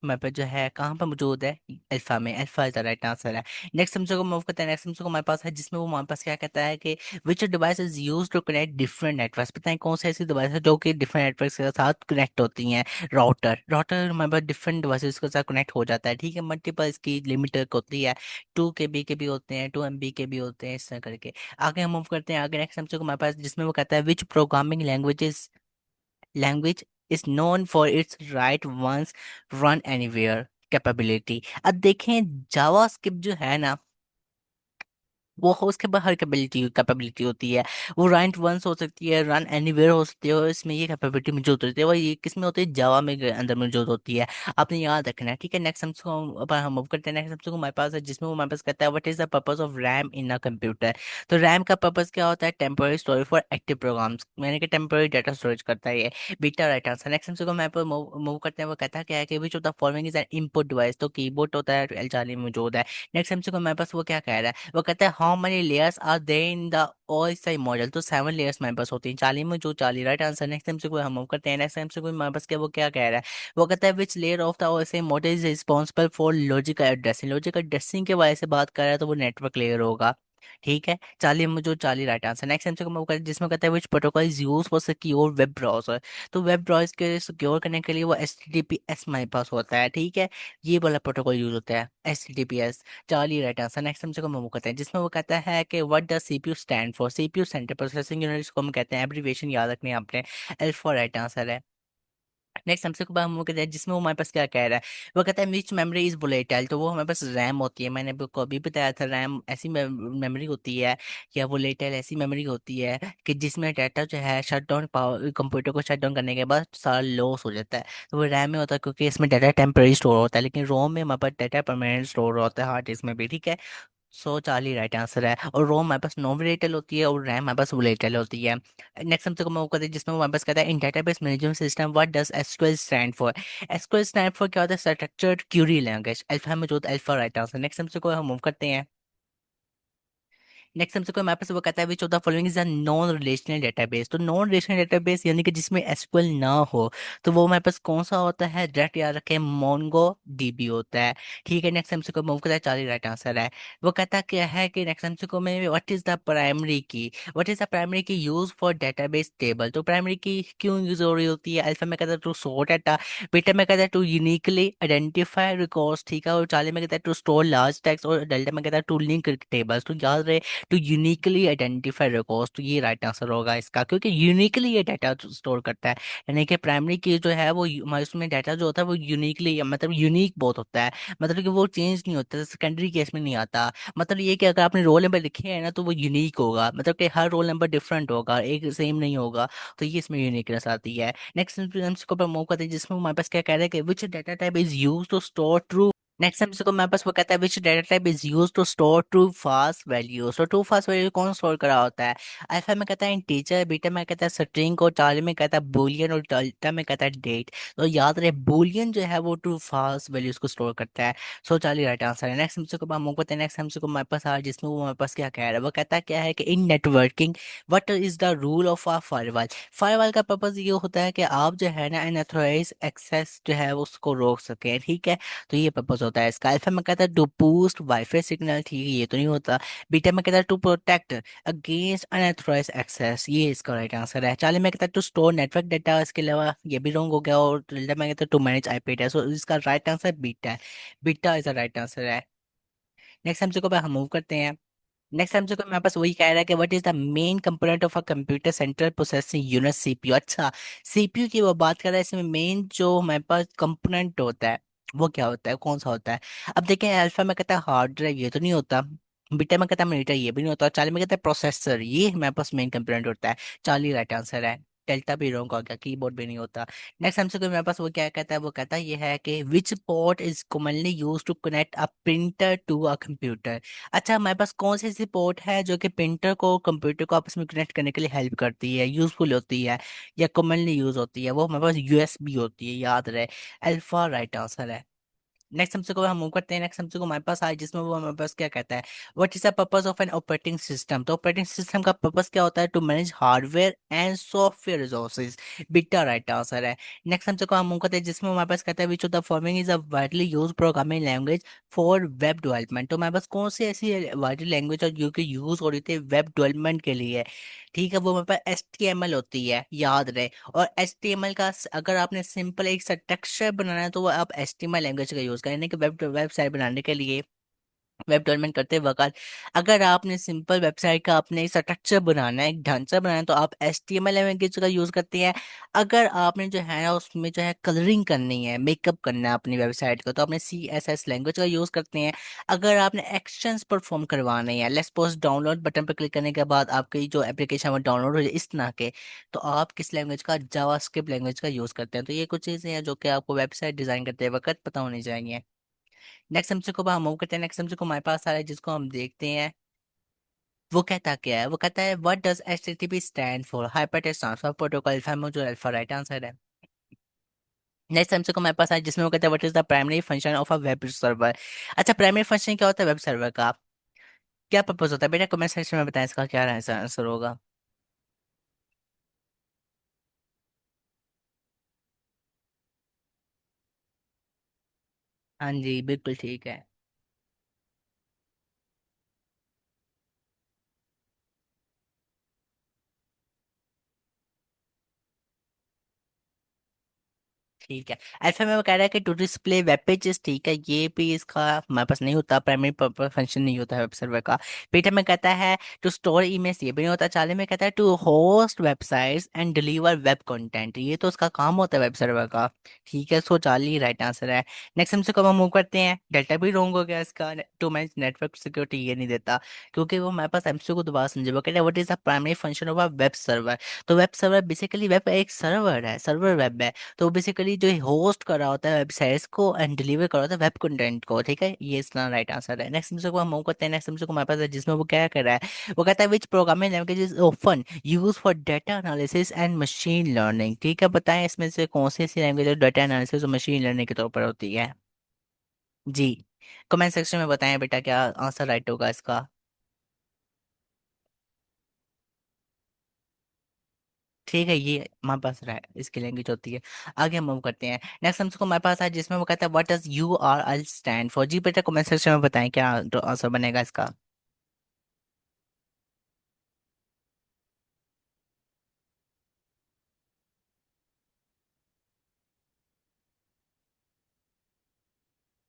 हमारे पास जो है कहाँ पर मौजूद है, अल्फा में, alpha is the right answer है। नेक्स्ट हमसे को मूव करते हैं, नेक्स्ट हमसे को हमारे पास है जिसमें वो हमारे पास क्या कहता है कि which device is use to connect different networks, पता है कौन सी ऐसी डिवाइस है जो कि डिफरेंट नेटवर्क्स के साथ कनेक्ट होती हैं। राउटर, राउटर हमारे पास डिफरेंट डिवाइसेस के साथ कनेक्ट हो जाता है, ठीक है, मल्टीपल इसकी लिमिट होती है, 2 KB के भी होते हैं, 2 MB के भी होते हैं, इस तरह करके। आगे हम मूव करते हैं, आगे नेक्स्ट हमसे को हमारे पास जिसमें वो कहता है विच programming language is known for its write once run anywhere capability. अब देखें जावास्क्रिप्ट जो है ना, वो हो उसके बाद हर कैपेबिलिटी होती है। वो रन वंस हो सकती है, रन एनीवेयर हो सकती है, और इसमें ये कैपेबिलिटी मौजूद होती है, वो ये किस में होती है, जावा में अंदर मौजूद होती है। आपने याद रखना है, ठीक है। नेक्स्ट हमको अब हम मूव करते हैं, नेक्स्ट हमको हमारे पास है जिसमें वो हमारे पास कहता है what is the purpose of RAM in a computer. तो रैम का पर्पस क्या होता है, temporary storage for active programs, यानी कि टेम्पोररी डाटा स्टोरेज करता है ये। Beta right answer. नेक्स्ट हमको हमारे पास मूव करते हैं, वो कहता है क्या है कि विच of the following is an input device, तो कीबोर्ड होता है, एल में मौजूद है। नेक्स्ट हमसे हमारे पास वो क्या कह रहा है, वो कहता है how many layers are there in the OSI model, तो 7 लेयर्स हमारे पास होती हैं, 40 में जो 40 राइट आंसर। नेक्स्ट हमसे कोई हम मूव करते हैं, नेक्स्ट हमसे कोई हमारे पास क्या, वो क्या कह रहा है, वो कहता है which layer of the OSI model is responsible for logical addressing, logical addressing के बारे से बात कर रहा है, तो वो नेटवर्क लेयर होगा, ठीक है। 40 में जो 40 राइट आंसर। नेक्स्ट हमसे को मूव करते हैं जिसमें कहता है विच protocol is use for secure web browser, तो वेब ब्राउजर के सिक्योर करने के लिए वो HTTPS हमारे पास होता है, ठीक है, ये वाला प्रोटोकॉल यूज होता है HTTPS। Charlie right answer. Next हमसे को मूव करते हैं जिसमें वो कहता है कि what does CPU stand for, CPU centre processing unit, इसको हम कहते हैं, एब्रीविएशन याद रखनी है आपने, L4 राइट आंसर है। नेक्स्ट हमसे को हम वो कहते हैं जिसमें वो हमारे पास क्या कह रहा है, वो कहता है विच मेमोरी इज वोलेटाइल, तो वो हमारे पास रैम होती है, मैंने आपको अभी बताया था, रैम ऐसी मेमोरी होती है, या वोलेटाइल ऐसी मेमोरी होती है कि जिसमें डाटा जो है शट डाउन, पावर कंप्यूटर को शट डाउन करने के बाद सारा लॉस हो जाता है, तो वो रैम में होता है क्योंकि इसमें डाटा टेम्परेरी स्टोर होता है, लेकिन रोम में हमारे पास डाटा परमानेंट स्टोर होता है हार्ड डिस्क में भी, ठीक है। 140 राइट आंसर है। और रोम हमारे पास नॉन वोलेटाइल होती है और रैम हमारे पास वोलेटाइल होती है। नेक्स्ट हमसे को मौका है जिसमें वो हमारे पास कहता है in database management system what does SQL stand for, SQL stand for क्या होता है, स्ट्रक्चर्ड क्यूरी लैंग्वेज, अल्फा में जो होता है, अल्फा राइट आंसर। नेक्स्ट हमसे को हम मूव करते हैं, नेक्स्ट हमसे कोई हमारे पास वो कहता है which of the following is a non relational database, तो नॉन रिलेशनल डेटाबेस यानी कि जिसमें एसक्यूएल ना हो, तो वो हमारे पास कौन सा होता है, डायरेक्ट याद रखें, मोंगो डीबी होता है, ठीक है। नेक्स्ट हमसे को मूव करता है, 40 राइट आंसर है। वो कहता क्या है कि नेक्स्ट हमसे को में व्हाट इज द प्राइमरी की, व्हाट इज द प्राइमरी की यूज फॉर डेटाबेस टेबल, तो प्राइमरी की क्यों यूज हो रही होती है, अल्फा में कहता है टू स्टोर डाटा, बीटा में कहता है टू यूनिकली आइडेंटिफाई रिकॉर्ड्स, ठीक है, और 40 में कहता है टू स्टोर लार्ज टेक्स्ट, और डेल्टा में कहता है टू लिंक टेबल्स, तो याद रहे टू यूनिकली आइडेंटिफाई रिकॉर्ड्स, तो ये राइट आंसर होगा इसका, क्योंकि यूनिकली ये डाटा स्टोर करता है, यानी कि प्राइमरी की जो है वो हमारे उसमें डाटा जो होता है वो यूनिकली, मतलब यूनिक बहुत होता है, मतलब कि वो चेंज नहीं होता, सेकेंडरी केस में नहीं आता। मतलब ये कि अगर आपने रोल नंबर लिखे है ना तो वो यूनिक होगा, मतलब कि हर रोल नंबर डिफरेंट होगा, एक सेम नहीं होगा, तो ये इसमें यूनिकनेस आती है। नेक्स्ट को प्रमोट करते हैं जिसमें हमारे पास क्या कह रहा है कि which data type is use to store true, next हमसे को हमारे पास वो कहता है which data type is use to store true fast values, तो ट्रू फास्ट वैल्यू कौन स्टोर करा होता है, अल्फा में कहता है इंटीजर, बीटा में कहता है स्ट्रिंग, और चार्ली में कहता है बुलियन, और डेल्टा में कहता है डेट, तो याद रहे बुलियन जो है वो ट्रू फास्ट वैल्यूज को स्टोर करता है। सो चार्ली राइट आंसर है। नेक्स्ट हमसे को हम कहते हैं, नेक्स्ट हमसे को हमारे पास आ जिसमें वो हमारे पास क्या कह रहा है, वो कहता है क्या है कि in networking what is the rule of a firewall, firewall का पर्पज ये होता है कि आप जो है ना अनऑथराइज एक्सेस जो है उसको रोक सके, ठीक है, तो ये पर्पज होता है इसका। अल्फा में कहता है टू बूस्ट वाईफाई सिग्नल, ठीक है, ये तो नहीं होता। बीटा में कहता है to protect against unauthorize access, ये इसका राइट आंसर है। चार्ली में कहता है टू स्टोर नेटवर्क डाटा, इसके अलावा ये भी रॉन्ग हो गया, और डेल्टा में कहता है टू मैनेज आईपी डाटा, सो इसका राइट आंसर बीटा है, बीटा इज राइट आंसर है। नेक्स्ट हमसे को हम मूव करते हैं, नेक्स्ट हमसे को मेरे पास वही कह रहा है कि what is the main component of a computer central processing unit, CPU. अच्छा, सीपीयू की वो बात कर रहा है, इसमें मेन जो हमारे पास कंपोनेंट होता है वो क्या होता है, कौन सा होता है। अब देखें, अल्फा में कहता है हार्ड ड्राइव, ये तो नहीं होता, बीटा में कहता है मॉनिटर, ये भी नहीं होता, चार्ली में कहता है प्रोसेसर, ये हमारे पास मेन कंपोनेंट होता है। चार्ली राइट आंसर है। डेल्टा भी रॉन्ग हो गया, कीबोर्ड भी नहीं होता। नेक्स्ट हमसे कोई मेरे पास वो क्या कहता है, वो कहता है ये है कि which port is commonly use to connect a printer to a computer. अच्छा, हमारे पास कौन सी ऐसी पोर्ट है जो कि प्रिंटर को कंप्यूटर को आपस में कनेक्ट करने के लिए हेल्प करती है, यूजफुल होती है, या कॉमनली यूज होती है, वो हमारे पास USB होती है, याद रहे, अल्फा राइट आंसर है। नेक्स्ट हमसे को हम मूव करते हैं, नेक्स्ट हमसे को हमारे पास आए जिसमें वो हमारे पास क्या कहता है, what is the purpose of an operating system. तो ऑपरेटिंग सिस्टम का पर्पस क्या होता है, to manage hardware and software resources. Beta right answer है। नेक्स्ट हमसे को हम मूव करते हैं जिसमें हमारे पास कहता है which of the following is a widely use programming language for web development. तो हमारे पास कौन सी ऐसी वाइडली लैंग्वेज और जो कि यूज हो रही थी वेब डेवलपमेंट के लिए, ठीक है, वो हमारे पास HTML होती है, याद रहे। और HTML का अगर आपने सिंपल एक स्ट्रक्चर बनाना है तो वो आप HTML लैंग्वेज का यूज करें, यानी कि वेबसाइट बनाने के लिए, वेब डेवलपमेंट करते वक्त अगर आपने सिंपल वेबसाइट का अपने स्ट्रक्चर बनाना है, एक ढांचा बनाना है, तो आप HTML लैंग्वेज का यूज करते हैं। अगर आपने जो है ना उसमें जो है कलरिंग करनी है, मेकअप करना है अपनी वेबसाइट को, तो आपने CSS लैंग्वेज का यूज करते हैं। अगर आपने एक्शंस परफॉर्म करवाने हैं, लेट्स सपोज डाउनलोड बटन पर क्लिक करने के बाद आपकी जो एप्लीकेशन वो डाउनलोड हो जाए इस तरह के, तो आप किस लैंग्वेज का, जावास्क्रिप्ट लैंग्वेज का यूज करते हैं। तो ये कुछ चीजें हैं जो कि आपको वेबसाइट डिजाइन करते वक्त पता होनी चाहिए। नेक्स्ट हमसे को हम मूव करते हैं, नेक्स्ट हमसे को हमारे पास आ रहा है जिसको हम देखते हैं। वो कहता क्या है, वो कहता है what does HTTP stand for, hypertext transfer protocol alpha module alpha, right answer है। नेक्स्ट हमसे को हमारे पास है जिसमें वो कहता है what is the primary function of a web server. अच्छा, प्राइमरी फंक्शन क्या होता है वेब सर्वर का, क्या पर्पज होता है बेटा, कमेंट सेक्शन में बताएं इसका क्या आंसर होगा। हाँ जी, बिल्कुल ठीक है। ठीक है, अल्फा में वो कह रहा है कि टू डिस्प्ले वेब पेजेस, ठीक है, ये भी इसका हमारे पास नहीं होता, प्राइमरी फंक्शन नहीं होता है वेब सर्वर का। बीटा में कहता है टू स्टोर इमेज, ये भी नहीं होता। चाले में कहता है to host websites and deliver web content, ये तो उसका काम होता है वेब सर्वर का। ठीक है, सो चाली राइट आंसर है। नेक्स्ट हमसे कब हम मूव करते हैं, डेल्टा भी रॉन्ग हो गया इसका, टू मैनेज नेटवर्क सिक्योरिटी ये नहीं देता, क्योंकि वो हमारे पास एमसीक्यू को दोबारा समझे। वो कहता है what is the primary function of a web server. तो वेब सर्वर बेसिकली वेब एक सर्वर है, सर्वर वेब है। तो बेसिकली जो होस्ट कर रहा होता है वेबसाइट्स को एंड डिलीवर कर रहा होता है वेब कंटेंट को, ठीक है, ये इसका राइट आंसर है। नेक्स्ट हमसे को हम मूव करते हैं, नेक्स्ट हमसे को हमारे पास है जिसमें वो क्या कर रहा है, वो कहता है विच programming language is often use for data analysis and machine learning. ठीक है, बताएं इसमें से कौन सी ऐसी लैंग्वेज डेटा एनालिसिस और मशीन लर्निंग के तौर पर होती है। जी, कमेंट सेक्शन में बताएं बेटा क्या आंसर राइट होगा इसका। ठीक है, ये हमारे पास रहा है, इसकी लैंग्वेज होती है। आगे हम मूव करते हैं, नेक्स्ट हमको हमारे पास है जिसमें वो कहता है what does URL stand for. जी बेटा कमेंट सेक्शन में बताएं क्या आंसर बनेगा इसका।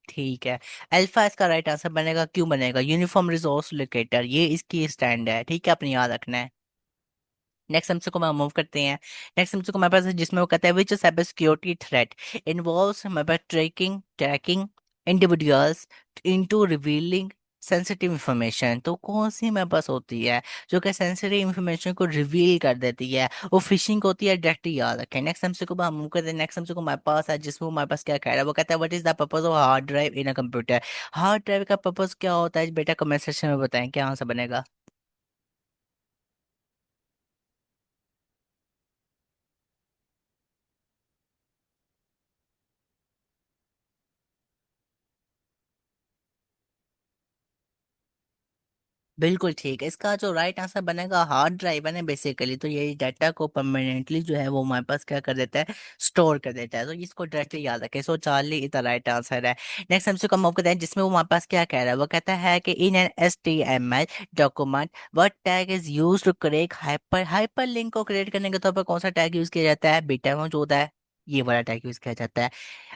ठीक है, अल्फा इसका राइट आंसर बनेगा, क्यों बनेगा, यूनिफॉर्म रिसोर्स लोकेटर, ये इसकी स्टैंड है, ठीक है, अपने याद रखना है। नेक्स्ट हमसे को हम मूव करते हैं, नेक्स्ट हमसे को हमारे पास है जिसमें वो कहता है which cyber security threat involves हमारे पास tracking tracking individuals into revealing sensitive information. तो कौन सी हमारे पास होती है जो कि सेंसिटिव इंफॉर्मेशन को रिवील कर देती है, वो फिशिंग होती है, डायरेक्टली याद रखें। नेक्स्ट हमसे को हम मूव करते हैं, नेक्स्ट हमसे को हमारे पास है जिसमें हमारे पास क्या कह रहा है, वो कहता है what is the purpose of hard drive in a computer. Hard drive का पर्पस क्या होता है बेटा, कमेंट सेक्शन में बताएं क्या आंसर बनेगा। बिल्कुल ठीक है, इसका जो राइट आंसर बनेगा हार्ड ड्राइव है ना, बेसिकली तो यही डाटा को परमानेंटली जो है वो हमारे पास क्या कर देता है, स्टोर कर देता है। तो इसको डायरेक्टली याद रखें, सो चार्ली इतना राइट आंसर है। नेक्स्ट हमसे कम करते हैं जिसमें वो हमारे पास क्या कह रहा है, वो कहता है कि in an HTML document what tag is use to create hyper hyperlink को क्रिएट करने के तौर पर कौन सा टैग यूज किया जाता है, बीटा मौजूद है, ये वाला टैग यूज किया जाता है।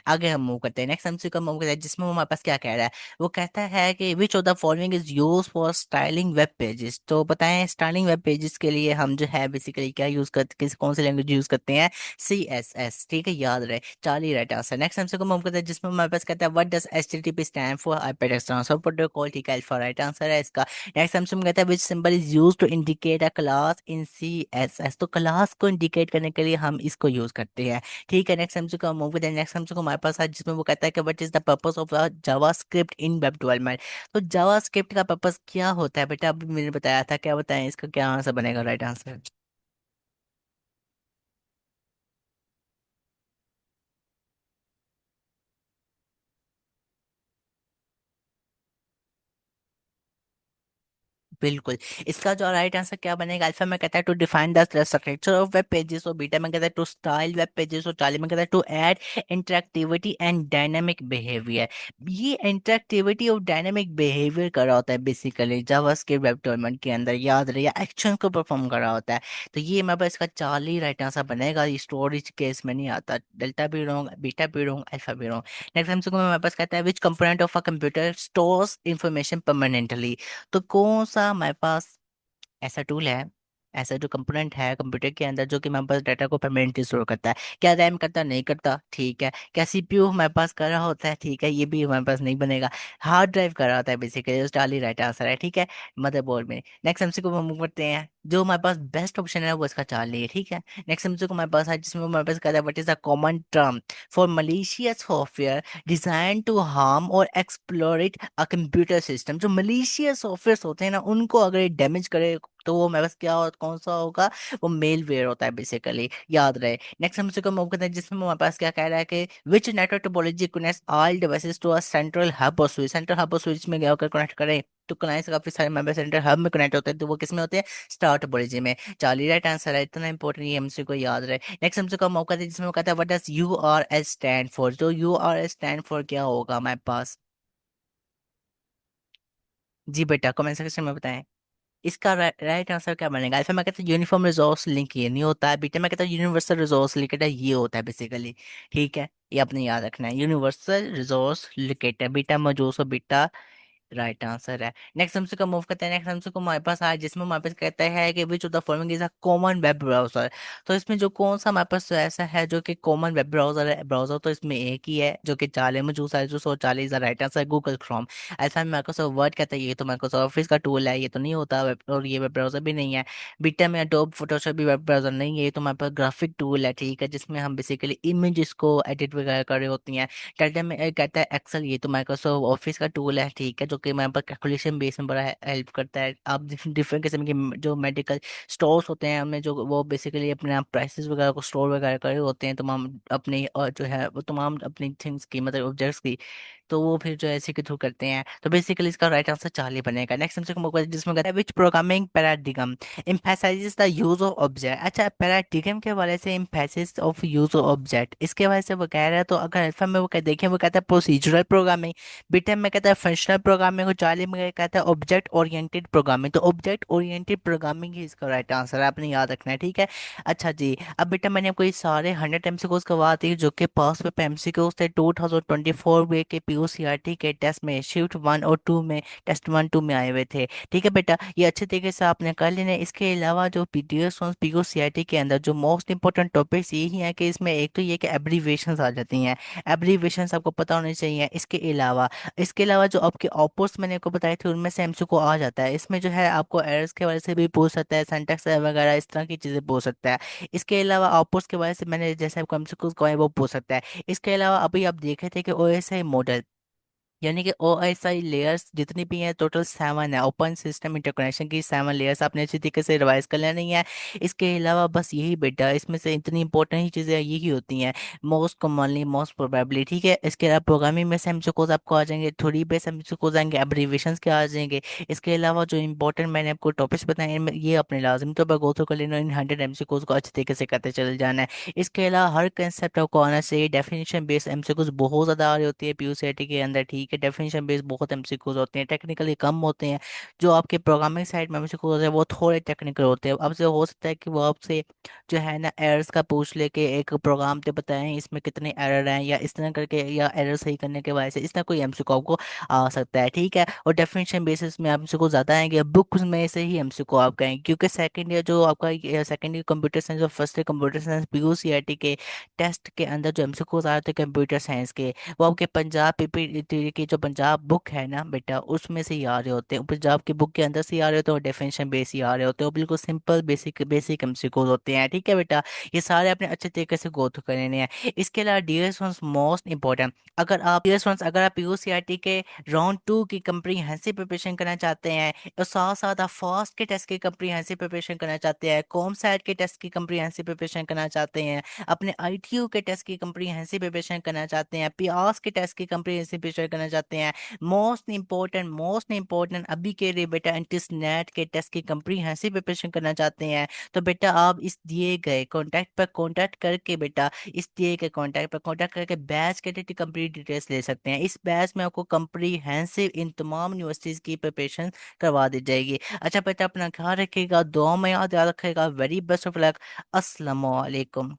आगे हम मूव करते हैं, नेक्स्ट हमसे कम करते हैं जिसमें वो हमारे पास क्या कह रहा है, वो कहता है कि विच of the following is use for styling web pages. तो बताएं स्टाइलिंग वेब पेजेस के लिए हम जो है बेसिकली क्या यूज करते, किस कौन सी लैंग्वेज यूज करते हैं, CSS, ठीक है, याद रहे, चार्ली राइट आंसर। नेक्स्ट हमसे को मूव करते हैं जिसमें हमारे पास कहता है what does HTTP stand for, hypertext transfer protocol, ठीक है, अल्फा राइट आंसर है इसका। नेक्स्ट हमसे कहता है which symbol is use to indicate a class in CSS। तो क्लास को इंडिकेट करने के लिए हम इसको यूज करते हैं। ठीक है, नेक्स्ट हमसे को मूव करते हैं, नेक्स्ट हमसे को हमारे पास है जिसमें वो कहता है कि what is the purpose of JavaScript in web development. तो जावास्क्रिप्ट का पर्पस क्या होता है बेटा, अभी मैंने बताया था, क्या बताएं इसका क्या आंसर बनेगा राइट आंसर। बिल्कुल। इसका जो राइट आंसर क्या बनेगा? अल्फा में कहता है to define the structure of web pages, और बीटा में कहता है टू स्टाइल वेब पेजेस, और चार्ली में कहता है to add interactivity and dynamic behaviour. ये इंटरेक्टिविटी और डायनेमिक बिहेवियर कर रहा होता है बेसिकली जावास्क्रिप्ट वेब डेवलपमेंट के अंदर, याद रहे, या एक्शन को परफॉर्म कर रहा होता है। तो ये मेरे पास इसका चार्ली राइट आंसर बनेगा। ये स्टोरेज केस में नहीं आता। डेल्टा भी रॉन्ग, बीटा भी रॉन्ग, अल्फा भी रॉन्ग। नेक्स्ट हमसे को मेरे पास कहता है विच component of a computer stores information permanently. तो कौन सा हमारे पास ऐसा टूल है, ऐसा जो कंपोनेंट है कंप्यूटर के अंदर जो कि हमारे पास डाटा को परमानेंटली स्टोर करता है? क्या रैम करता, नहीं करता, ठीक है। क्या सीपीयू हमारे पास कर रहा होता है, ठीक है, ये भी हमारे पास नहीं बनेगा। हार्ड ड्राइव कर रहा होता है बेसिकली, उस डाली राइट आंसर है, ठीक है, मदरबोर्ड में। नेक्स्ट एमसी को हम मूव करते हैं। जो हमारे पास बेस्ट ऑप्शन है वो इसका चार्ली है, ठीक है। नेक्स्ट एमसी को हमारे पास है जिसमें हमारे पास कहता है what is the common term for malicious software design to harm और एक्सप्लोइट अ कंप्यूटर सिस्टम। जो मलिशियस सॉफ्टवेयर होते हैं ना, उनको अगर डैमेज करे तो वो मेरे पास क्या कौन सा होगा? वो मेलवेयर होता है बेसिकली, याद रहे। नेक्स्ट हमसे को मूव करते हैं जिसमें हमारे पास क्या कह रहा है कि which network topology connects all devices to a central hub और स्विच। सेंट्रल हब और स्विच में क्या होकर कनेक्ट करें? तो क्लाइंट्स काफी सारे मेंबर सेंट्रल हब में कनेक्ट होते हैं, तो वो किस में होते हैं? स्टार टोपोलॉजी में। चार्ली राइट आंसर है, इतना इंपॉर्टेंट ये हमसे को याद रहे। नेक्स्ट हमसे का मौका है जिसमें वो कहता है what does U R S stand for. तो U R S stand for क्या होगा हमारे पास? जी बेटा, कमेंट सेक्शन में बताएं। इसका राइट आंसर क्या बनेगा? अल्फा में कहता है यूनिफॉर्म रिसोर्स लिंक, ये नहीं होता है। बीटा में कहता है यूनिवर्सल रिसोर्स लिंकेटर, ये होता है बेसिकली, ठीक है। ये आपने याद रखना है, यूनिवर्सल रिसोर्स लिंकेटर, बीटा मौजूद बीटा राइट आंसर है। नेक्स्ट हमसे को मूव करते हैं। नेक्स्ट हमसे को हमारे पास आया जिसमें हमारे पास कहता है कि विच of the following is a common web browser. तो इसमें जो कौन सा हमारे पास ऐसा है जो कि कॉमन वेब ब्राउजर है? ब्राउजर तो इसमें एक ही है जो कि चाले में जो सारे जो 140 राइट आंसर है गूगल क्रोम। ऐसा में माइक्रोसॉफ्ट वर्ड कहता है, ये तो माइक्रोसॉफ्ट ऑफिस का टूल है, ये तो नहीं होता और ये वेब ब्राउजर भी नहीं है। बीटा में अडोब फोटोशॉप भी वेब ब्राउजर नहीं है, ये तो हमारे पास ग्राफिक टूल है, ठीक है, जिसमें हम बेसिकली इमेजेस को एडिट वगैरह कर रही होती हैं। टाटा में कहता है एक्सेल, ये तो माइक्रोसॉफ्ट ऑफिस का टूल है, ठीक है, जो कि हमारे पास कैलकुलेशन बेस में बड़ा हेल्प करता है। आप डिफरेंट डिफरेंट किस्म के जो मेडिकल स्टोर्स होते हैं हमें, जो वो बेसिकली अपने आप प्राइसेस वगैरह को स्टोर वगैरह करे होते हैं तमाम अपनी, और जो है वो तमाम अपनी थिंग्स की मतलब ऑब्जेक्ट्स की, तो वो फिर जो है इसी के थ्रू करते हैं। तो बेसिकली इसका राइट आंसर चार्ली बनेगा। नेक्स्ट हमसे मौका है जिसमें कहता है विच programming paradigm emphasizes the use of object। अच्छा, पैराडिगम के वाले से emphasis of use of object, इसके वजह से वो कह रहा है। तो अगर अल्फा में वो देखें वो कहता है प्रोसीजरल प्रोग्रामिंग, बीटा में कहता है फंक्शनल प्रोग्रामिंग, और चार्ली में कहता है ऑब्जेक्ट ओरिएंटेड प्रोग्रामिंग। तो ऑब्जेक्ट ओरिएंटेड प्रोग्रामिंग ही इसका राइट आंसर है, आपने याद रखना है, ठीक है। अच्छा जी, अब बेटा मैंने आपको ये सारे 100 MCQs करवा दिए जो कि पास पेपर MCQs थे 2024 वे के POCRT के टेस्ट में, शिफ्ट 1 और 2 में, टेस्ट 1 2 में आए हुए थे, ठीक है बेटा। ये अच्छे तरीके से आपने कर लेने। इसके अलावा जो PDS POCRT के अंदर जो मोस्ट इंपॉर्टेंट टॉपिक्स यही हैं कि इसमें एक तो ये कि एब्रीवेशंस आ जाती हैं, एब्रीवेशंस आपको पता होनी चाहिए। इसके अलावा जो आपके ऑपोस मैंने आपको बताए थे उनमें से MCQ आ जाता है। इसमें जो है आपको एरर्स के वजह से भी पूछ सकता है, सिंटैक्स वगैरह इस तरह की चीज़ें पूछ सकता है। इसके अलावा आउटपुट्स के वजह से मैंने जैसे आपको एमसीक्यूज को है वो पूछ सकता है। इसके अलावा अभी आप देखे थे कि OSI मॉडल, यानी कि OSI लेयर्स जितनी भी हैं टोटल 7 है। ओपन सिस्टम इंटरकनेक्शन की 7 लेयर्स आपने अच्छी तरीके से रिवाइज कर लेनी है। इसके अलावा बस यही बेटा, इसमें से इतनी इंपॉर्टेंट ही चीज़ें यही होती हैं, मोस्ट कॉमनली, मोस्ट प्रोबेबली, ठीक है। इसके अलावा प्रोग्रामिंग में से एमसीक्यूज आपको आ जाएंगे, थ्योरी बेस एमसीक्यूज आएंगे, एब्रीविएशंस के आ जाएंगे। इसके अलावा जो इंपॉर्टेंट मैंने आपको टॉपिक्स बताए हैं ये अपने लाजमी तौर पर गो थ्रू कर लेना, इन 100 MCQs को अच्छे तरीके से करते चले जाना है। इसके अलावा हर कंसेप्ट आपको आना चाहिए। डेफिनेशन बेस्ड एमसीक्यूज बहुत ज़्यादा आ रही होती है PUCT के अंदर, ठीक है। डेफिनेशन बेस्ड बहुत एमसीक्यूज होते हैं, टेक्निकली कम होते हैं। जो आपके प्रोग्रामिंग साइड में एमसीक्यूज होते हैं वो थोड़े टेक्निकल होते हैं। अब से हो सकता है कि वो आपसे जो है ना एरर्स का पूछ लेके एक प्रोग्राम पे बताएं इसमें कितने एरर हैं, या इस तरह करके, या एरर सही करने के वजह से इस तरह कोई एमसीक्यू आपको आ सकता है, ठीक है। और डेफिनेशन बेसिस में एमसीक्यू ज़्यादा आएंगे, बुक्स में से ही एमसीक्यू आप कहेंगे, क्योंकि सेकंड ईयर जो आपका सेकंड ईयर कंप्यूटर साइंस और first year computer science PUCT के टेस्ट के अंदर जो एमसीक्यूज आ रहे थे कंप्यूटर साइंस के, वो आपके पंजाब PPT की जो पंजाब बुक है ना बेटा, उसमें से ही आ रहे होते हैं। पंजाब की बुक के अंदर से ही आ रहे होते हैं और डेफिनेशन बेस ही आ रहे होते हैं, वो बिल्कुल सिंपल बेसिक बेसिक एमसीक्यूज होते हैं, ठीक है बेटा। ये सारे अपने अच्छे तरीके से गो थ्रू करने हैं। इसके अलावा डीएस वन मोस्ट इंपॉर्टेंट, अगर आप PUCT के राउंड 2 की कंप्रीहेंसिव प्रिपरेशन करना चाहते हैं, और साथ साथ आप फास्ट के टेस्ट की कंप्रीहेंसिव प्रिपरेशन करना चाहते हैं, कॉम साइड के टेस्ट की कंप्रीहेंसिव प्रिपरेशन करना चाहते हैं, अपने ITU के टेस्ट की कंप्रीहेंसिव प्रिपरेशन करना चाहते हैं, PIAS के टेस्ट की कंप्रीहेंसिव प्रिपरेशन करना करना चाहते हैं, मोस्ट इंपॉर्टेंट अभी के लिए बेटा एंट्रेंस नेट के टेस्ट की कंप्रीहेंसिव प्रिपरेशन करना चाहते हैं, तो बेटा आप इस दिए गए कॉन्टैक्ट पर कॉन्टैक्ट करके बेटा इस दिए गए कॉन्टैक्ट पर कॉन्टैक्ट करके बैच के कंप्लीट डिटेल्स ले सकते हैं। इस बैच में आपको कंप्रीहेंसिव इन तमाम यूनिवर्सिटीज़ की प्रिपरेशन करवा दी जाएगी। अच्छा बेटा, अपना ख्याल रखिएगा, दुआ में याद रखिएगा। Very best of luck. अस्सलाम वालेकुम।